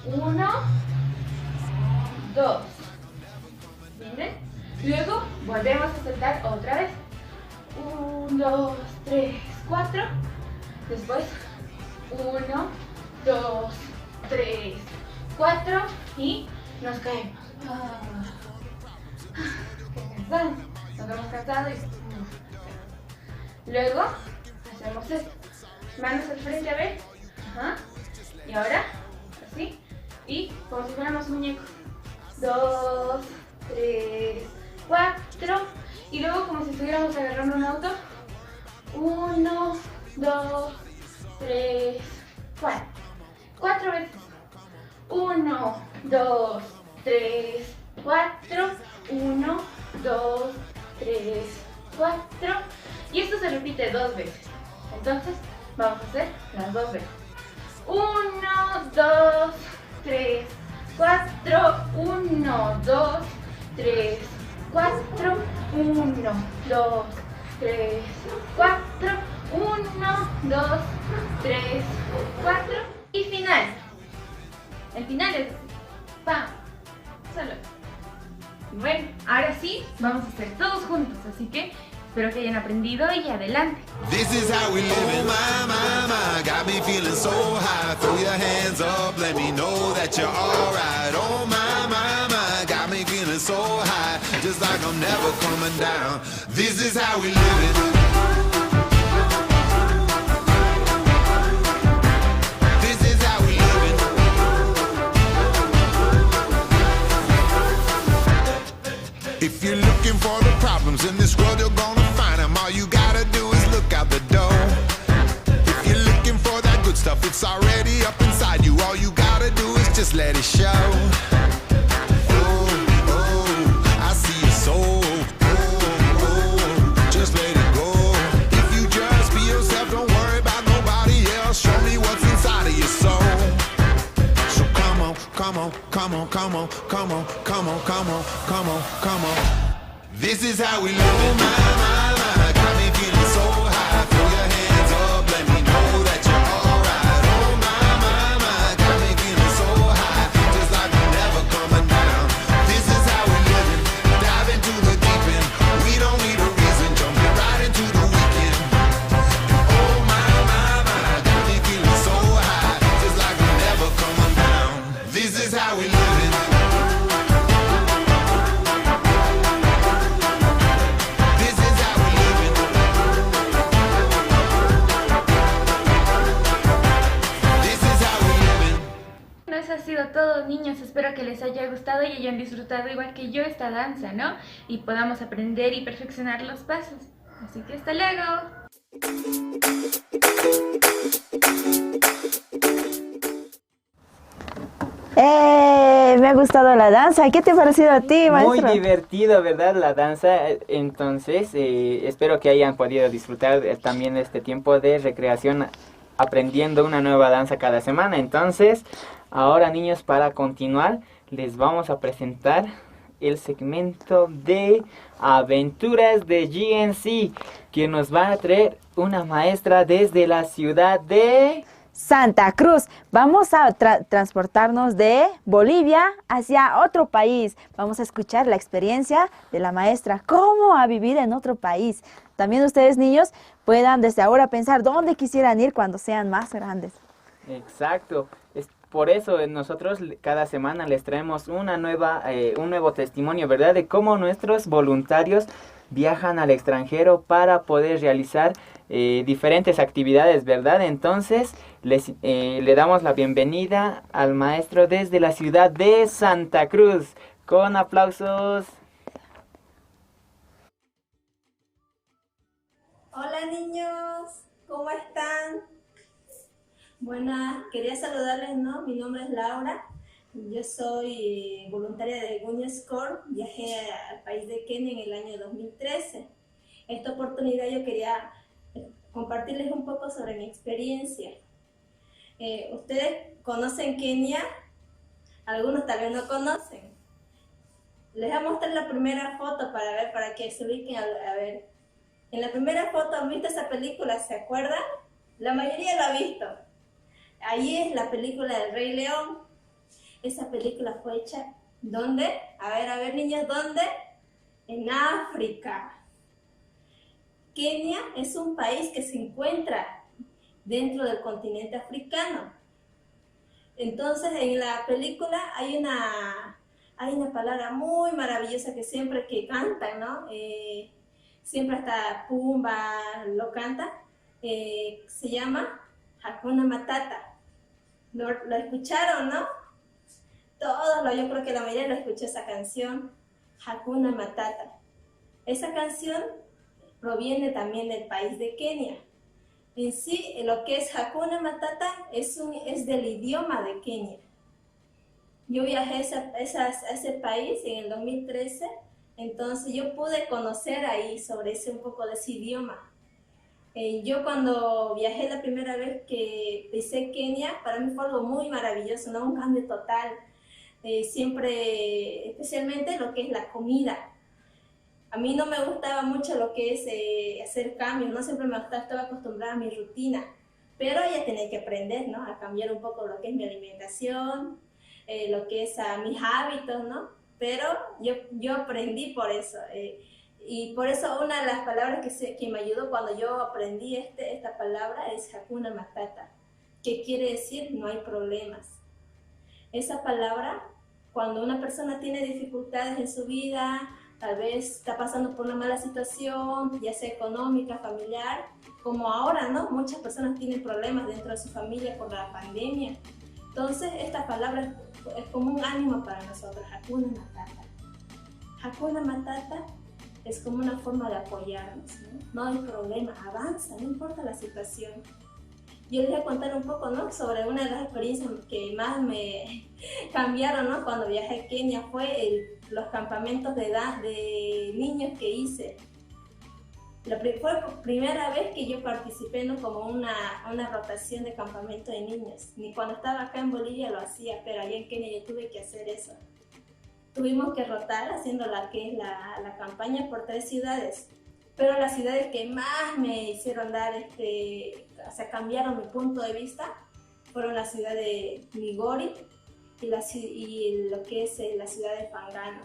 1, 2. ¿Viene? Luego volvemos a saltar otra vez. 1, 2, 3, 4. Después 1, 2, 3, 4 y nos caemos. Qué cansado. Nos hemos cansado y luego hacemos esto. Manos al frente, a ver. Ajá. Y ahora, así. Y como si fuéramos muñecos. 2, 3, 4. Y luego como si estuviéramos agarrando un auto. 1, 2, 3, 4. 4 veces. 1, 2, 3, 4. 1, 2, 3, 4. Y esto se repite 2 veces. Entonces, vamos a hacer las 2 veces. 1, 2, 3, 4. 1, 2, 3, 4. 1, 2, 3, 4. 1, 2, 3, 4. Y final. El final es así. ¡Pam! Solo. Bueno, ahora sí, vamos a hacer todos juntos. Así que espero que hayan aprendido y adelante. This is how we live it. My, got me feeling so high. Throw your hands up, let me know that you're alright. Oh my, got me feeling so high. Just like I'm never coming down. This is how we live it. If you're looking for the problems in this world, you're gonna find them. All you gotta do is look out the door. If you're looking for that good stuff, it's already up inside you. All you gotta do is just let it show. Oh, I see your soul. Oh, just let it go. If you just be yourself, don't worry about nobody else. Show me what's inside of your soul. So come on, come on, come on, come on, come on, come on, come on, come on, come on. This is how we live it. My, got me feeling so high. Throw your hands up, let me know that you're alright. Oh my, got me feeling so high. Just like I'm never coming down. This is how we live it. Dive into the deep end. We don't need a reason. Jumping right into the weekend. Oh my, got me feeling so high. Just like I'm never coming down. This is how we live it. Eso ha sido todo, niños. Espero que les haya gustado y hayan disfrutado igual que yo esta danza, ¿no? Y podamos aprender y perfeccionar los pasos. Así que hasta luego. Me ha gustado la danza. ¿Qué te ha parecido a ti, maestro? Muy divertido, ¿verdad? La danza. Entonces, espero que hayan podido disfrutar también este tiempo de recreación aprendiendo una nueva danza cada semana. Entonces, ahora, niños, para continuar, les vamos a presentar el segmento de aventuras de GNC, que nos va a traer una maestra desde la ciudad de Santa Cruz. Vamos a transportarnos de Bolivia hacia otro país. Vamos a escuchar la experiencia de la maestra, cómo a vivir en otro país. También ustedes, niños, puedan desde ahora pensar dónde quisieran ir cuando sean más grandes. Exacto. Por eso nosotros cada semana les traemos un nuevo testimonio, ¿verdad? De cómo nuestros voluntarios viajan al extranjero para poder realizar diferentes actividades, ¿verdad? Entonces, le damos la bienvenida al maestro desde la ciudad de Santa Cruz. Con aplausos. Hola niños, ¿cómo están? Buenas, quería saludarles, ¿no? Mi nombre es Laura, yo soy voluntaria de Guñez Corps, viajé al país de Kenia en el año 2013. Esta oportunidad yo quería compartirles un poco sobre mi experiencia. ¿Ustedes conocen Kenia? Algunos tal vez no conocen. Les voy a mostrar la primera foto para que se ubiquen a ver. En la primera foto, ¿han visto esa película? ¿Se acuerdan? La mayoría lo ha visto. Ahí es la película del Rey León. Esa película fue hecha ¿Dónde? A ver, niños, ¿dónde? En África. Kenia es un país que se encuentra dentro del continente africano. Entonces, en la película hay una palabra muy maravillosa que siempre que cantan, ¿no? Siempre hasta Pumba lo canta. Se llama Hakuna Matata. ¿Lo escucharon, no? Yo creo que la mayoría lo escuchó esa canción, Hakuna Matata. Esa canción proviene también del país de Kenia. En sí, lo que es Hakuna Matata es del idioma de Kenia. Yo viajé a ese país en el 2013, entonces yo pude conocer ahí sobre un poco de ese idioma. Yo cuando viajé la primera vez que pisé Kenia, para mí fue algo muy maravilloso, ¿no? Un cambio total. Siempre, especialmente lo que es la comida. A mí no me gustaba mucho lo que es hacer cambios, no siempre me gustaba, estaba acostumbrada a mi rutina, pero ya tenía que aprender, ¿no? A cambiar un poco lo que es mi alimentación, lo que es mis hábitos, ¿no? Pero yo aprendí por eso. Y por eso una de las palabras que me ayudó cuando yo aprendí esta palabra es Hakuna Matata, que quiere decir no hay problemas. Esa palabra, cuando una persona tiene dificultades en su vida, tal vez está pasando por una mala situación, ya sea económica, familiar, como ahora, ¿no? Muchas personas tienen problemas dentro de su familia por la pandemia. Entonces, esta palabra es como un ánimo para nosotros, Hakuna Matata. Hakuna Matata es como una forma de apoyarnos, ¿no? No hay problema, avanza, no importa la situación. Yo les voy a contar un poco, ¿no? Sobre una de las experiencias que más me cambiaron, ¿no? Cuando viajé a Kenia fue los campamentos de niños que hice. Fue la primera vez que yo participé, ¿no? Como una rotación de campamento de niños. Ni cuando estaba acá en Bolivia lo hacía, pero allá en Kenia yo tuve que hacer eso. Tuvimos que rotar haciendo la campaña por 3 ciudades. Pero las ciudades que más me hicieron cambiaron mi punto de vista, fueron la ciudad de Migori y lo que es la ciudad de Fangano.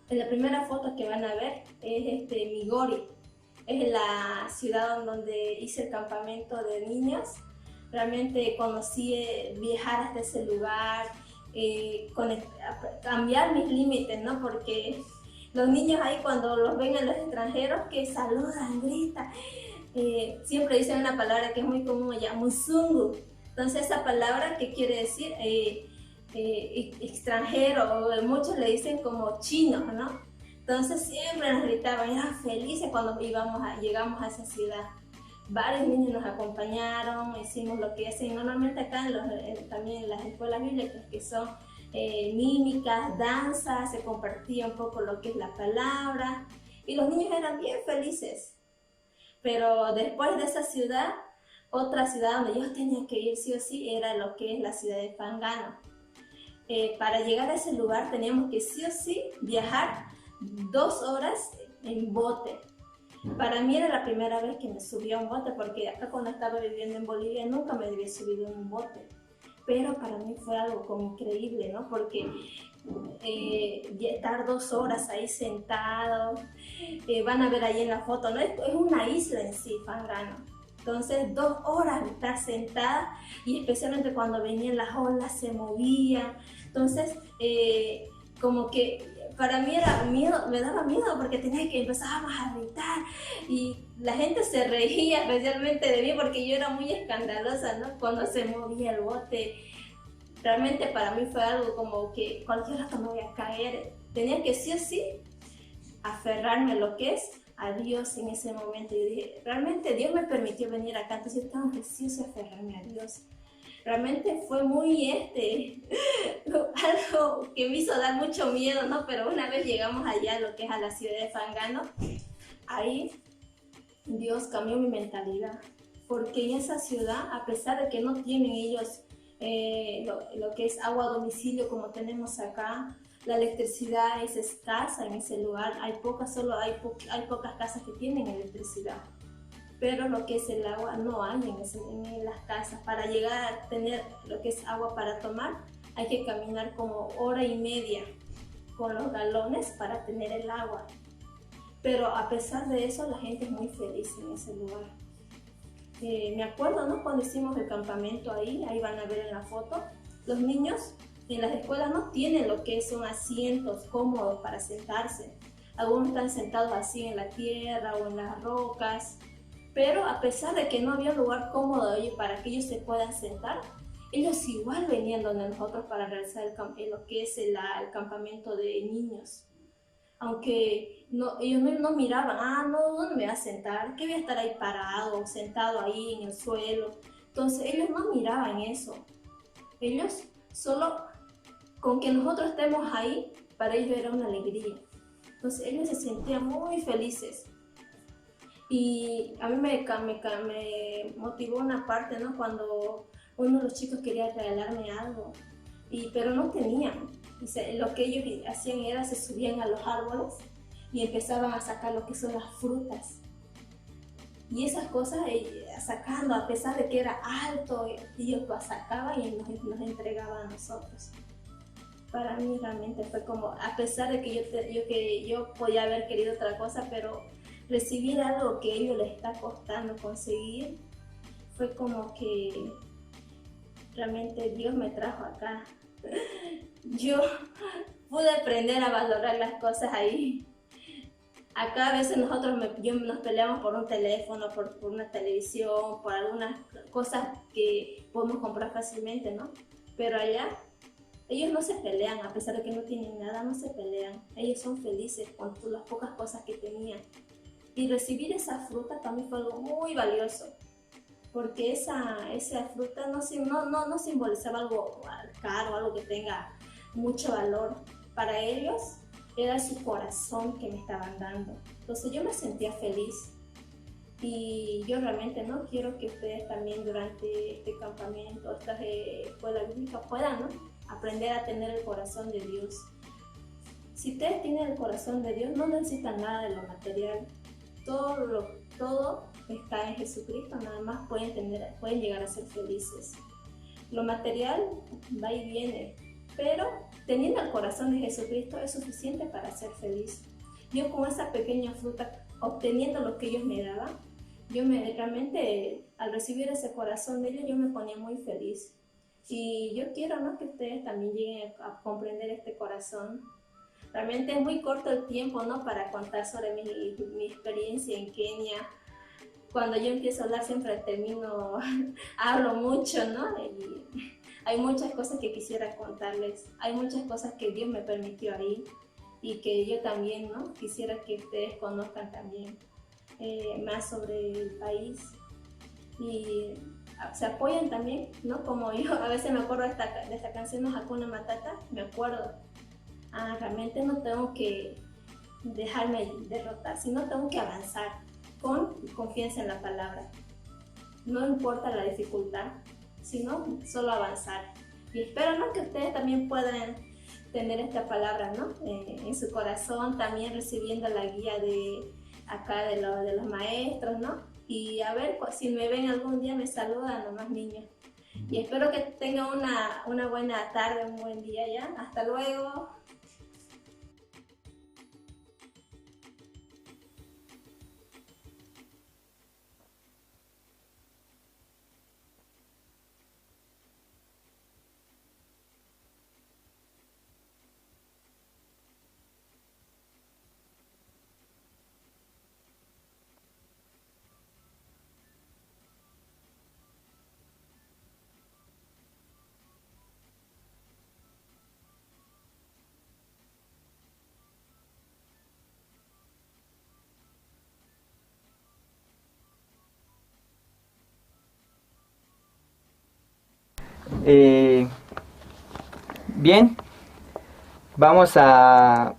En la primera foto que van a ver es Migori, es la ciudad donde hice el campamento de niños. Realmente conocí viajar hasta ese lugar, cambiar mis límites, ¿no? Porque los niños ahí cuando los ven a los extranjeros que saludan, gritan, siempre dicen una palabra que es muy común allá, Musungu. Entonces esa palabra que quiere decir extranjero, o muchos le dicen como chino, ¿no? Entonces siempre nos gritaban, eran felices cuando llegamos a esa ciudad. Varios niños nos acompañaron, hicimos lo que hacen normalmente acá también en las escuelas bíblicas, que son mímicas, danzas, se compartía un poco lo que es la palabra y los niños eran bien felices. Pero después de esa ciudad, otra ciudad donde yo tenía que ir sí o sí era lo que es la ciudad de Fangano. Para llegar a ese lugar teníamos que sí o sí viajar 2 horas en bote. Para mí era la primera vez que me subí a un bote, porque acá cuando estaba viviendo en Bolivia nunca me había subido en un bote. Pero para mí fue algo como increíble, ¿no? Porque estar 2 horas ahí sentado, van a ver ahí en la foto, ¿no? Es una isla en sí, Fangano. Entonces 2 horas de estar sentada, y especialmente cuando venían las olas se movían. Entonces como que para mí era miedo, me daba miedo porque empezábamos a gritar y la gente se reía especialmente de mí porque yo era muy escandalosa, ¿no? Cuando se movía el bote. Realmente para mí fue algo como que cualquier rato me voy a caer. Tenía que sí o sí aferrarme a lo que es a Dios en ese momento. Yo dije, realmente Dios me permitió venir acá, entonces yo tengo que sí o sí aferrarme a Dios. Realmente fue muy algo que me hizo dar mucho miedo, ¿no? Pero una vez llegamos allá, lo que es a la ciudad de Fangano, ahí Dios cambió mi mentalidad. Porque en esa ciudad, a pesar de que no tienen ellos lo que es agua a domicilio como tenemos acá, la electricidad es escasa en ese lugar, hay pocas casas que tienen electricidad. Pero lo que es el agua no hay en las casas. Para llegar a tener lo que es agua para tomar, hay que caminar como 1 hora y media con los galones para tener el agua. Pero a pesar de eso, la gente es muy feliz en ese lugar. Me acuerdo, ¿no? Cuando hicimos el campamento ahí van a ver en la foto, los niños en las escuelas no tienen lo que son asientos cómodos para sentarse. Algunos están sentados así en la tierra o en las rocas, pero a pesar de que no había un lugar cómodo para que ellos se puedan sentar, ellos igual venían donde nosotros para realizar lo que es el campamento de niños. Aunque ellos no miraban, ¿dónde me voy a sentar? ¿Qué voy a estar ahí parado, sentado ahí en el suelo? Entonces ellos no miraban eso. Ellos solo con que nosotros estemos ahí, para ellos era una alegría. Entonces ellos se sentían muy felices. Y a mí me motivó una parte, ¿no? Cuando uno de los chicos quería regalarme algo, pero no tenían. Lo que ellos hacían era se subían a los árboles y empezaban a sacar lo que son las frutas. Y esas cosas sacando, a pesar de que era alto, ellos lo sacaban y nos entregaban a nosotros. Para mí realmente fue como, a pesar de que yo podía haber querido otra cosa, pero recibir algo que a ellos les está costando conseguir, fue como que realmente Dios me trajo acá. Yo pude aprender a valorar las cosas ahí. Acá a veces nosotros nos peleamos por un teléfono, por una televisión, por algunas cosas que podemos comprar fácilmente, ¿no? Pero allá ellos no se pelean, a pesar de que no tienen nada, no se pelean. Ellos son felices con las pocas cosas que tenían. Y recibir esa fruta también fue algo muy valioso, porque esa fruta no simbolizaba algo caro, algo que tenga mucho valor. Para ellos era su corazón que me estaban dando. Entonces yo me sentía feliz. Y yo realmente no quiero que ustedes también durante este campamento, esta escuela bíblica, puedan, ¿no?, aprender a tener el corazón de Dios. Si ustedes tienen el corazón de Dios, no necesitan nada de lo material. Todo está en Jesucristo, nada más pueden llegar a ser felices. Lo material va y viene, pero teniendo el corazón de Jesucristo es suficiente para ser feliz. Yo con esa pequeña fruta, obteniendo lo que ellos me daban, realmente al recibir ese corazón de ellos, yo me ponía muy feliz. Y yo quiero, ¿no?, que ustedes también lleguen a comprender este corazón. Realmente es muy corto el tiempo, ¿no?, para contar sobre mi experiencia en Kenia. Cuando yo empiezo a hablar siempre hablo mucho, ¿no? Y hay muchas cosas que quisiera contarles. Hay muchas cosas que Dios me permitió ahí y que yo también, ¿no?, quisiera que ustedes conozcan también más sobre el país. Y se apoyan también, ¿no? Como yo a veces me acuerdo de esta canción, ¿no?, Hakuna Matata, me acuerdo. Realmente no tengo que dejarme derrotar, sino tengo que avanzar con confianza en la palabra. No importa la dificultad, sino solo avanzar. Y espero, ¿no?, que ustedes también puedan tener esta palabra, ¿no?, en su corazón, también recibiendo la guía de acá de los maestros, ¿no? Y a ver, si me ven algún día me saludan nomás, niños. Y espero que tengan una buena tarde, un buen día ya. Hasta luego. Bien, vamos a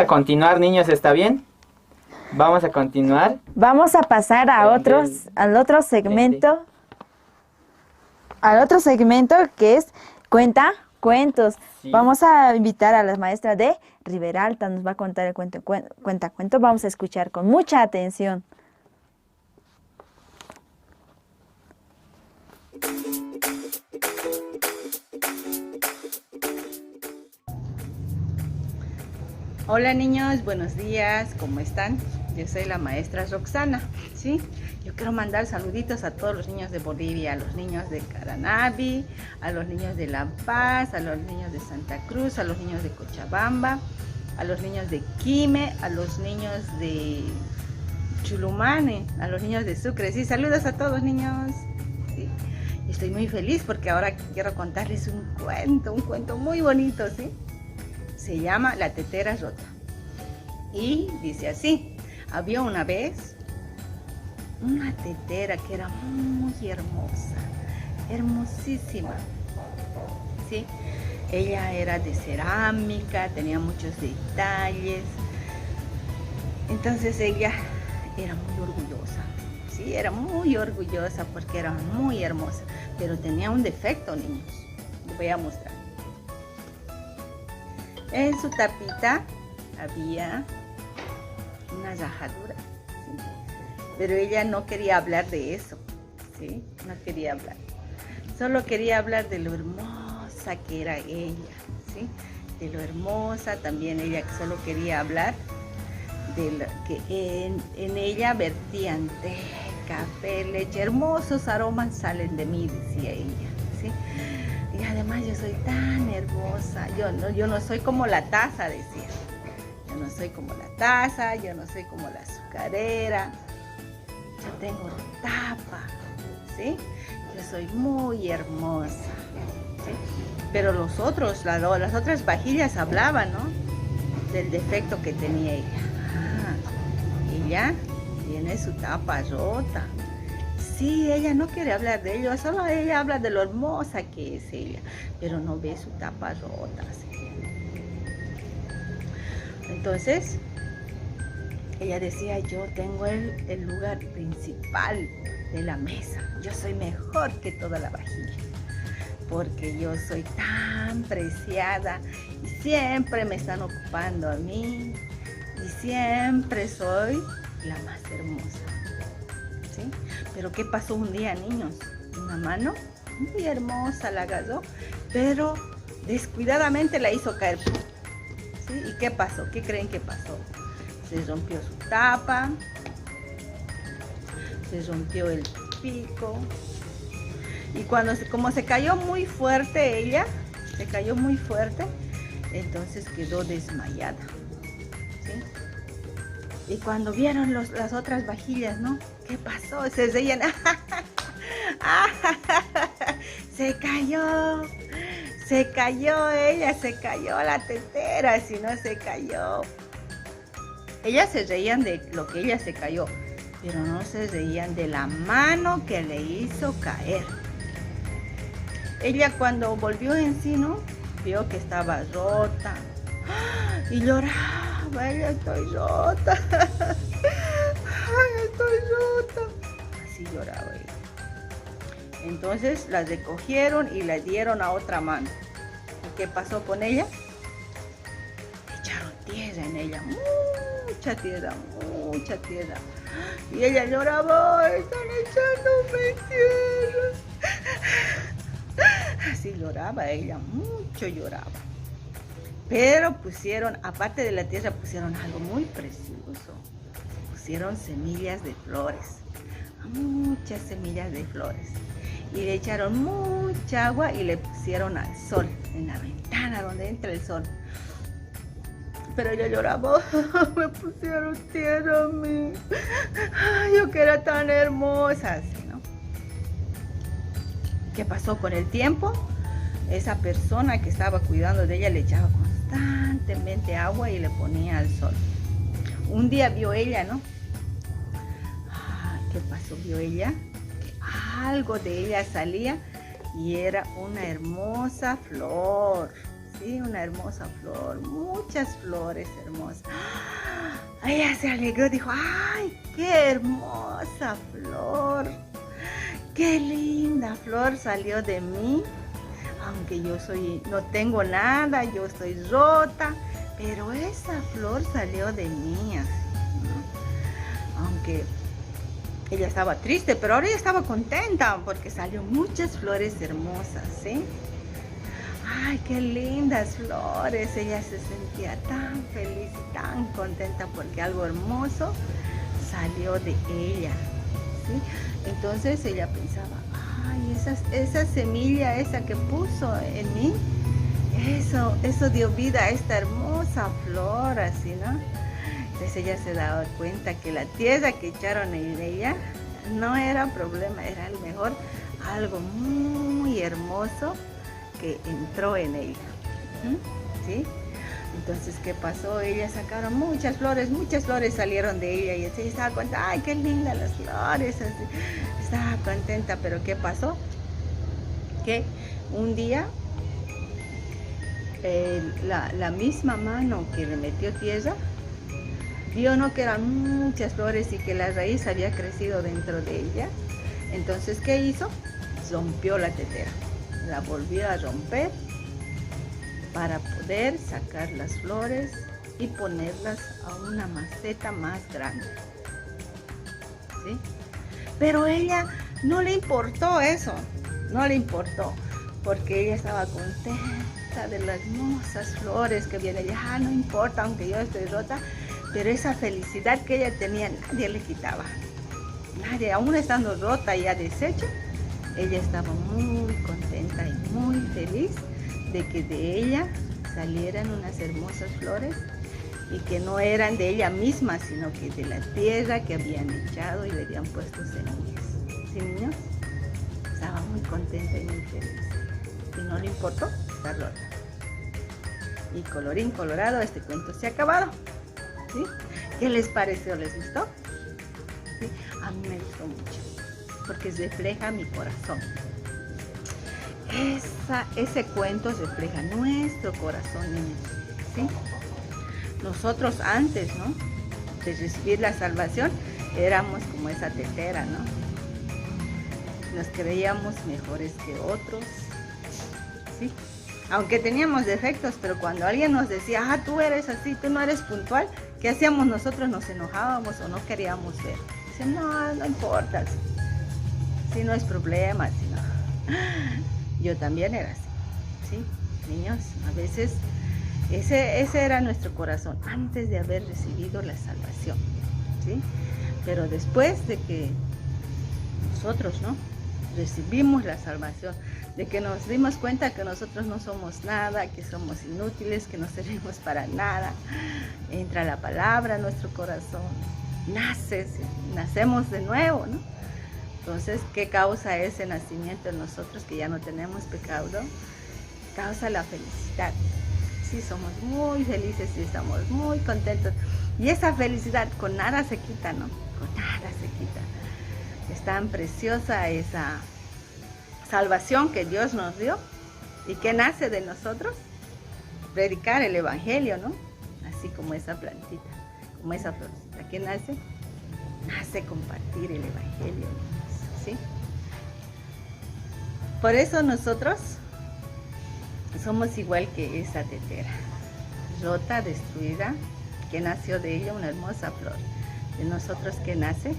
continuar, niños, ¿está bien? Vamos a continuar. Vamos a pasar al otro segmento. Al otro segmento que es cuentos. Sí. Vamos a invitar a la maestra de Riberalta, nos va a contar el cuento. Vamos a escuchar con mucha atención. Hola niños, buenos días, ¿cómo están? Yo soy la maestra Roxana, ¿sí? Yo quiero mandar saluditos a todos los niños de Bolivia, a los niños de Caranavi, a los niños de La Paz, a los niños de Santa Cruz, a los niños de Cochabamba, a los niños de Quime, a los niños de Chulumane, a los niños de Sucre. Sí, saludos a todos niños. Sí. Y estoy muy feliz porque ahora quiero contarles un cuento muy bonito, ¿sí? Se llama La tetera rota. Y dice así: había una vez una tetera que era muy hermosa, hermosísima, ¿sí? Ella era de cerámica, tenía muchos detalles. Entonces ella era muy orgullosa, ¿sí? Era muy orgullosa porque era muy hermosa, pero tenía un defecto, niños. Les voy a mostrar. En su tapita había una rajadura, ¿sí? Pero ella no quería hablar de eso, ¿sí? No quería hablar. Solo quería hablar de lo hermosa que era ella, ¿sí? De lo hermosa. También ella solo quería hablar de lo que en ella vertían té, café, leche. Hermosos aromas salen de mí, decía ella, ¿sí? Y además yo soy tan hermosa. Yo no soy como la taza, decía. Yo no soy como la taza, yo no soy como la azucarera. Yo tengo tapa, ¿sí? Yo soy muy hermosa, ¿sí? Pero las otras vajillas hablaban, ¿no? Del defecto que tenía ella. Ella tiene su tapa rota. Sí, ella no quiere hablar de ello, solo ella habla de lo hermosa que es ella, pero no ve su tapa rota, ¿sí? Entonces, ella decía: yo tengo el lugar principal de la mesa. Yo soy mejor que toda la vajilla, porque yo soy tan preciada y siempre me están ocupando a mí y siempre soy la más hermosa, ¿sí? Pero ¿qué pasó un día, niños? Una mano muy hermosa la agarró, pero descuidadamente la hizo caer, ¿sí? ¿Y qué pasó? ¿Qué creen que pasó? Se rompió su tapa, se rompió el pico, y como se cayó muy fuerte ella, se cayó muy fuerte, entonces quedó desmayada, ¿sí? Y cuando vieron las otras vajillas, ¿no? ¿Qué pasó? Se reían. Se cayó ella, se cayó la tetera, si no se cayó. Ellas se reían de lo que ella se cayó, pero no se reían de la mano que le hizo caer. Ella cuando volvió en sí, ¿no? Vio que estaba rota y lloraba: ella, estoy rota, ay, estoy rota. Así lloraba ella. Entonces la recogieron y la dieron a otra mano. ¿Y qué pasó con ella? Echaron tierra en ella, mucha tierra, mucha tierra. Y ella lloraba: están echándome tierra. Así lloraba ella, mucho lloraba. Pero pusieron, aparte de la tierra, pusieron algo muy precioso. Pusieron semillas de flores, muchas semillas de flores. Y le echaron mucha agua y le pusieron al sol, en la ventana donde entra el sol. Pero ella lloraba: me pusieron tierra a mí, yo que era tan hermosa, así, ¿no? ¿Qué pasó con el tiempo? Esa persona que estaba cuidando de ella le echaba constantemente agua y le ponía al sol. Un día vio ella, ¿no? ¿Qué pasó? Vio ella que algo de ella salía y era una hermosa flor, ¿sí? Una hermosa flor, muchas flores hermosas. Ella se alegró, dijo: ¡ay, qué hermosa flor! ¡Qué linda flor salió de mí! Aunque yo no tengo nada, yo estoy rota, pero esa flor salió de mí, ¿no? Aunque ella estaba triste, pero ahora ella estaba contenta porque salió muchas flores hermosas, ¿sí? ¡ay, qué lindas flores! Ella se sentía tan feliz y tan contenta porque algo hermoso salió de ella, ¿sí? Entonces ella pensaba, ¡ay, esa semilla esa que puso en mí! Eso dio vida a esta hermosa flor, así, ¿no? Entonces ella se daba cuenta que la tierra que echaron en ella no era problema, era el mejor, algo muy hermoso que entró en ella, ¿sí? Entonces, ¿qué pasó? Ella sacaron muchas flores salieron de ella y ella estaba contenta, ¡ay, qué lindas las flores! Así, estaba contenta, pero ¿qué pasó? Que un día la misma mano que le metió tierra vio, ¿no?, que eran muchas flores y que la raíz había crecido dentro de ella. Entonces, ¿qué hizo? Rompió la tetera, la volvió a romper para poder sacar las flores y ponerlas a una maceta más grande, ¿sí? Pero ella no le importó eso, no le importó, porque ella estaba contenta de las hermosas flores que viene allá. No importa, aunque yo estoy rota, pero esa felicidad que ella tenía nadie le quitaba. Nadie, aún estando rota y ya deshecha, ella estaba muy contenta y muy feliz de que de ella salieran unas hermosas flores y que no eran de ella misma, sino que de la tierra que habían echado y le habían puesto semillas. ¿Sí, niños? Estaba muy contenta y muy feliz. Y no le importó estar rota. Y colorín colorado, este cuento se ha acabado. ¿Sí? ¿Qué les pareció? ¿Les gustó? ¿Sí? A mí me gustó mucho, porque refleja mi corazón. Ese cuento refleja nuestro corazón, niños, ¿sí? Nosotros antes, ¿no?, de recibir la salvación, éramos como esa tetera, ¿no? Nos creíamos mejores que otros, ¿sí? Aunque teníamos defectos, pero cuando alguien nos decía, tú eres así, tú no eres puntual, ¿qué hacíamos nosotros? Nos enojábamos o no queríamos ver. Dicen, no importa, si no es problema, si no. Yo también era así, ¿sí? Niños, a veces ese era nuestro corazón antes de haber recibido la salvación, ¿sí? Pero después de que nosotros, ¿no?, recibimos la salvación, de que nos dimos cuenta que nosotros no somos nada, que somos inútiles, que no servimos para nada, entra la palabra en nuestro corazón, nacemos de nuevo, ¿no? Entonces, ¿qué causa ese nacimiento en nosotros, que ya no tenemos pecado? Causa la felicidad. Sí, somos muy felices y estamos muy contentos. Y esa felicidad con nada se quita, ¿no? Con nada se quita. Es tan preciosa esa salvación que Dios nos dio y que nace de nosotros. Predicar el evangelio, ¿no? Así como esa plantita, como esa florcita. ¿Qué nace? Nace compartir el evangelio, ¿sí? Por eso nosotros somos igual que esa tetera, rota, destruida, que nació de ella una hermosa flor. De nosotros, ¿qué nace?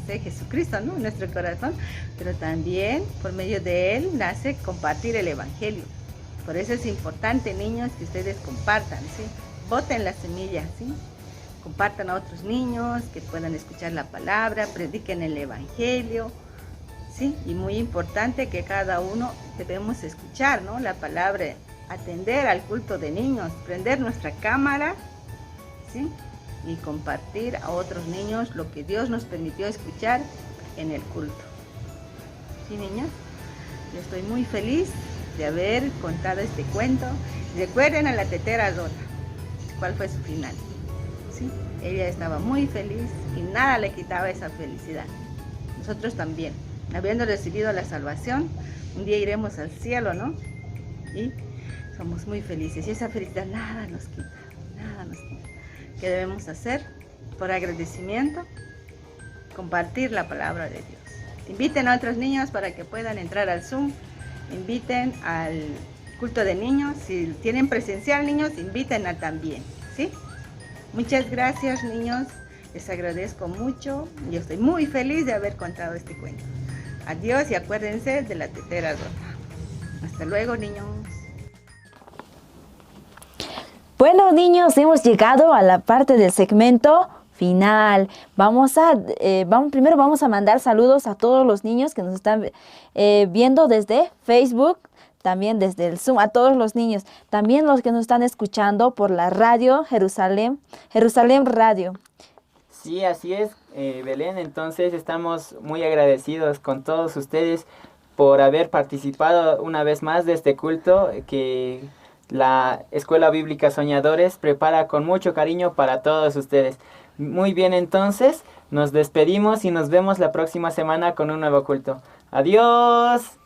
Jesucristo, ¿no?, en nuestro corazón, pero también por medio de él nace compartir el evangelio. Por eso es importante, niños, que ustedes compartan, ¿sí? Boten la semilla, ¿sí? Compartan a otros niños que puedan escuchar la palabra, prediquen el evangelio, ¿sí? Y muy importante que cada uno debemos escuchar, ¿no?, la palabra, atender al culto de niños, prender nuestra cámara, ¿sí?, y compartir a otros niños lo que Dios nos permitió escuchar en el culto. ¿Sí, niños? Yo estoy muy feliz de haber contado este cuento. Recuerden a la tetera rota. ¿Cuál fue su final? ¿Sí? Ella estaba muy feliz y nada le quitaba esa felicidad. Nosotros también, habiendo recibido la salvación, un día iremos al cielo, ¿no? Y somos muy felices. Y esa felicidad nada nos quita, nada nos quita. ¿Qué debemos hacer? Por agradecimiento, compartir la palabra de Dios. Inviten a otros niños para que puedan entrar al Zoom. Inviten al culto de niños. Si tienen presencial, niños, invítenla también, ¿sí? Muchas gracias, niños. Les agradezco mucho. Yo estoy muy feliz de haber contado este cuento. Adiós y acuérdense de la tetera rota. Hasta luego, niños. Bueno, niños, hemos llegado a la parte del segmento final. Primero vamos a mandar saludos a todos los niños que nos están viendo desde Facebook, también desde el Zoom, a todos los niños. También los que nos están escuchando por la radio Jerusalén Radio. Sí, así es, Belén. Entonces estamos muy agradecidos con todos ustedes por haber participado una vez más de este culto que la Escuela Bíblica Soñadores prepara con mucho cariño para todos ustedes. Muy bien, entonces nos despedimos y nos vemos la próxima semana con un nuevo culto. ¡Adiós!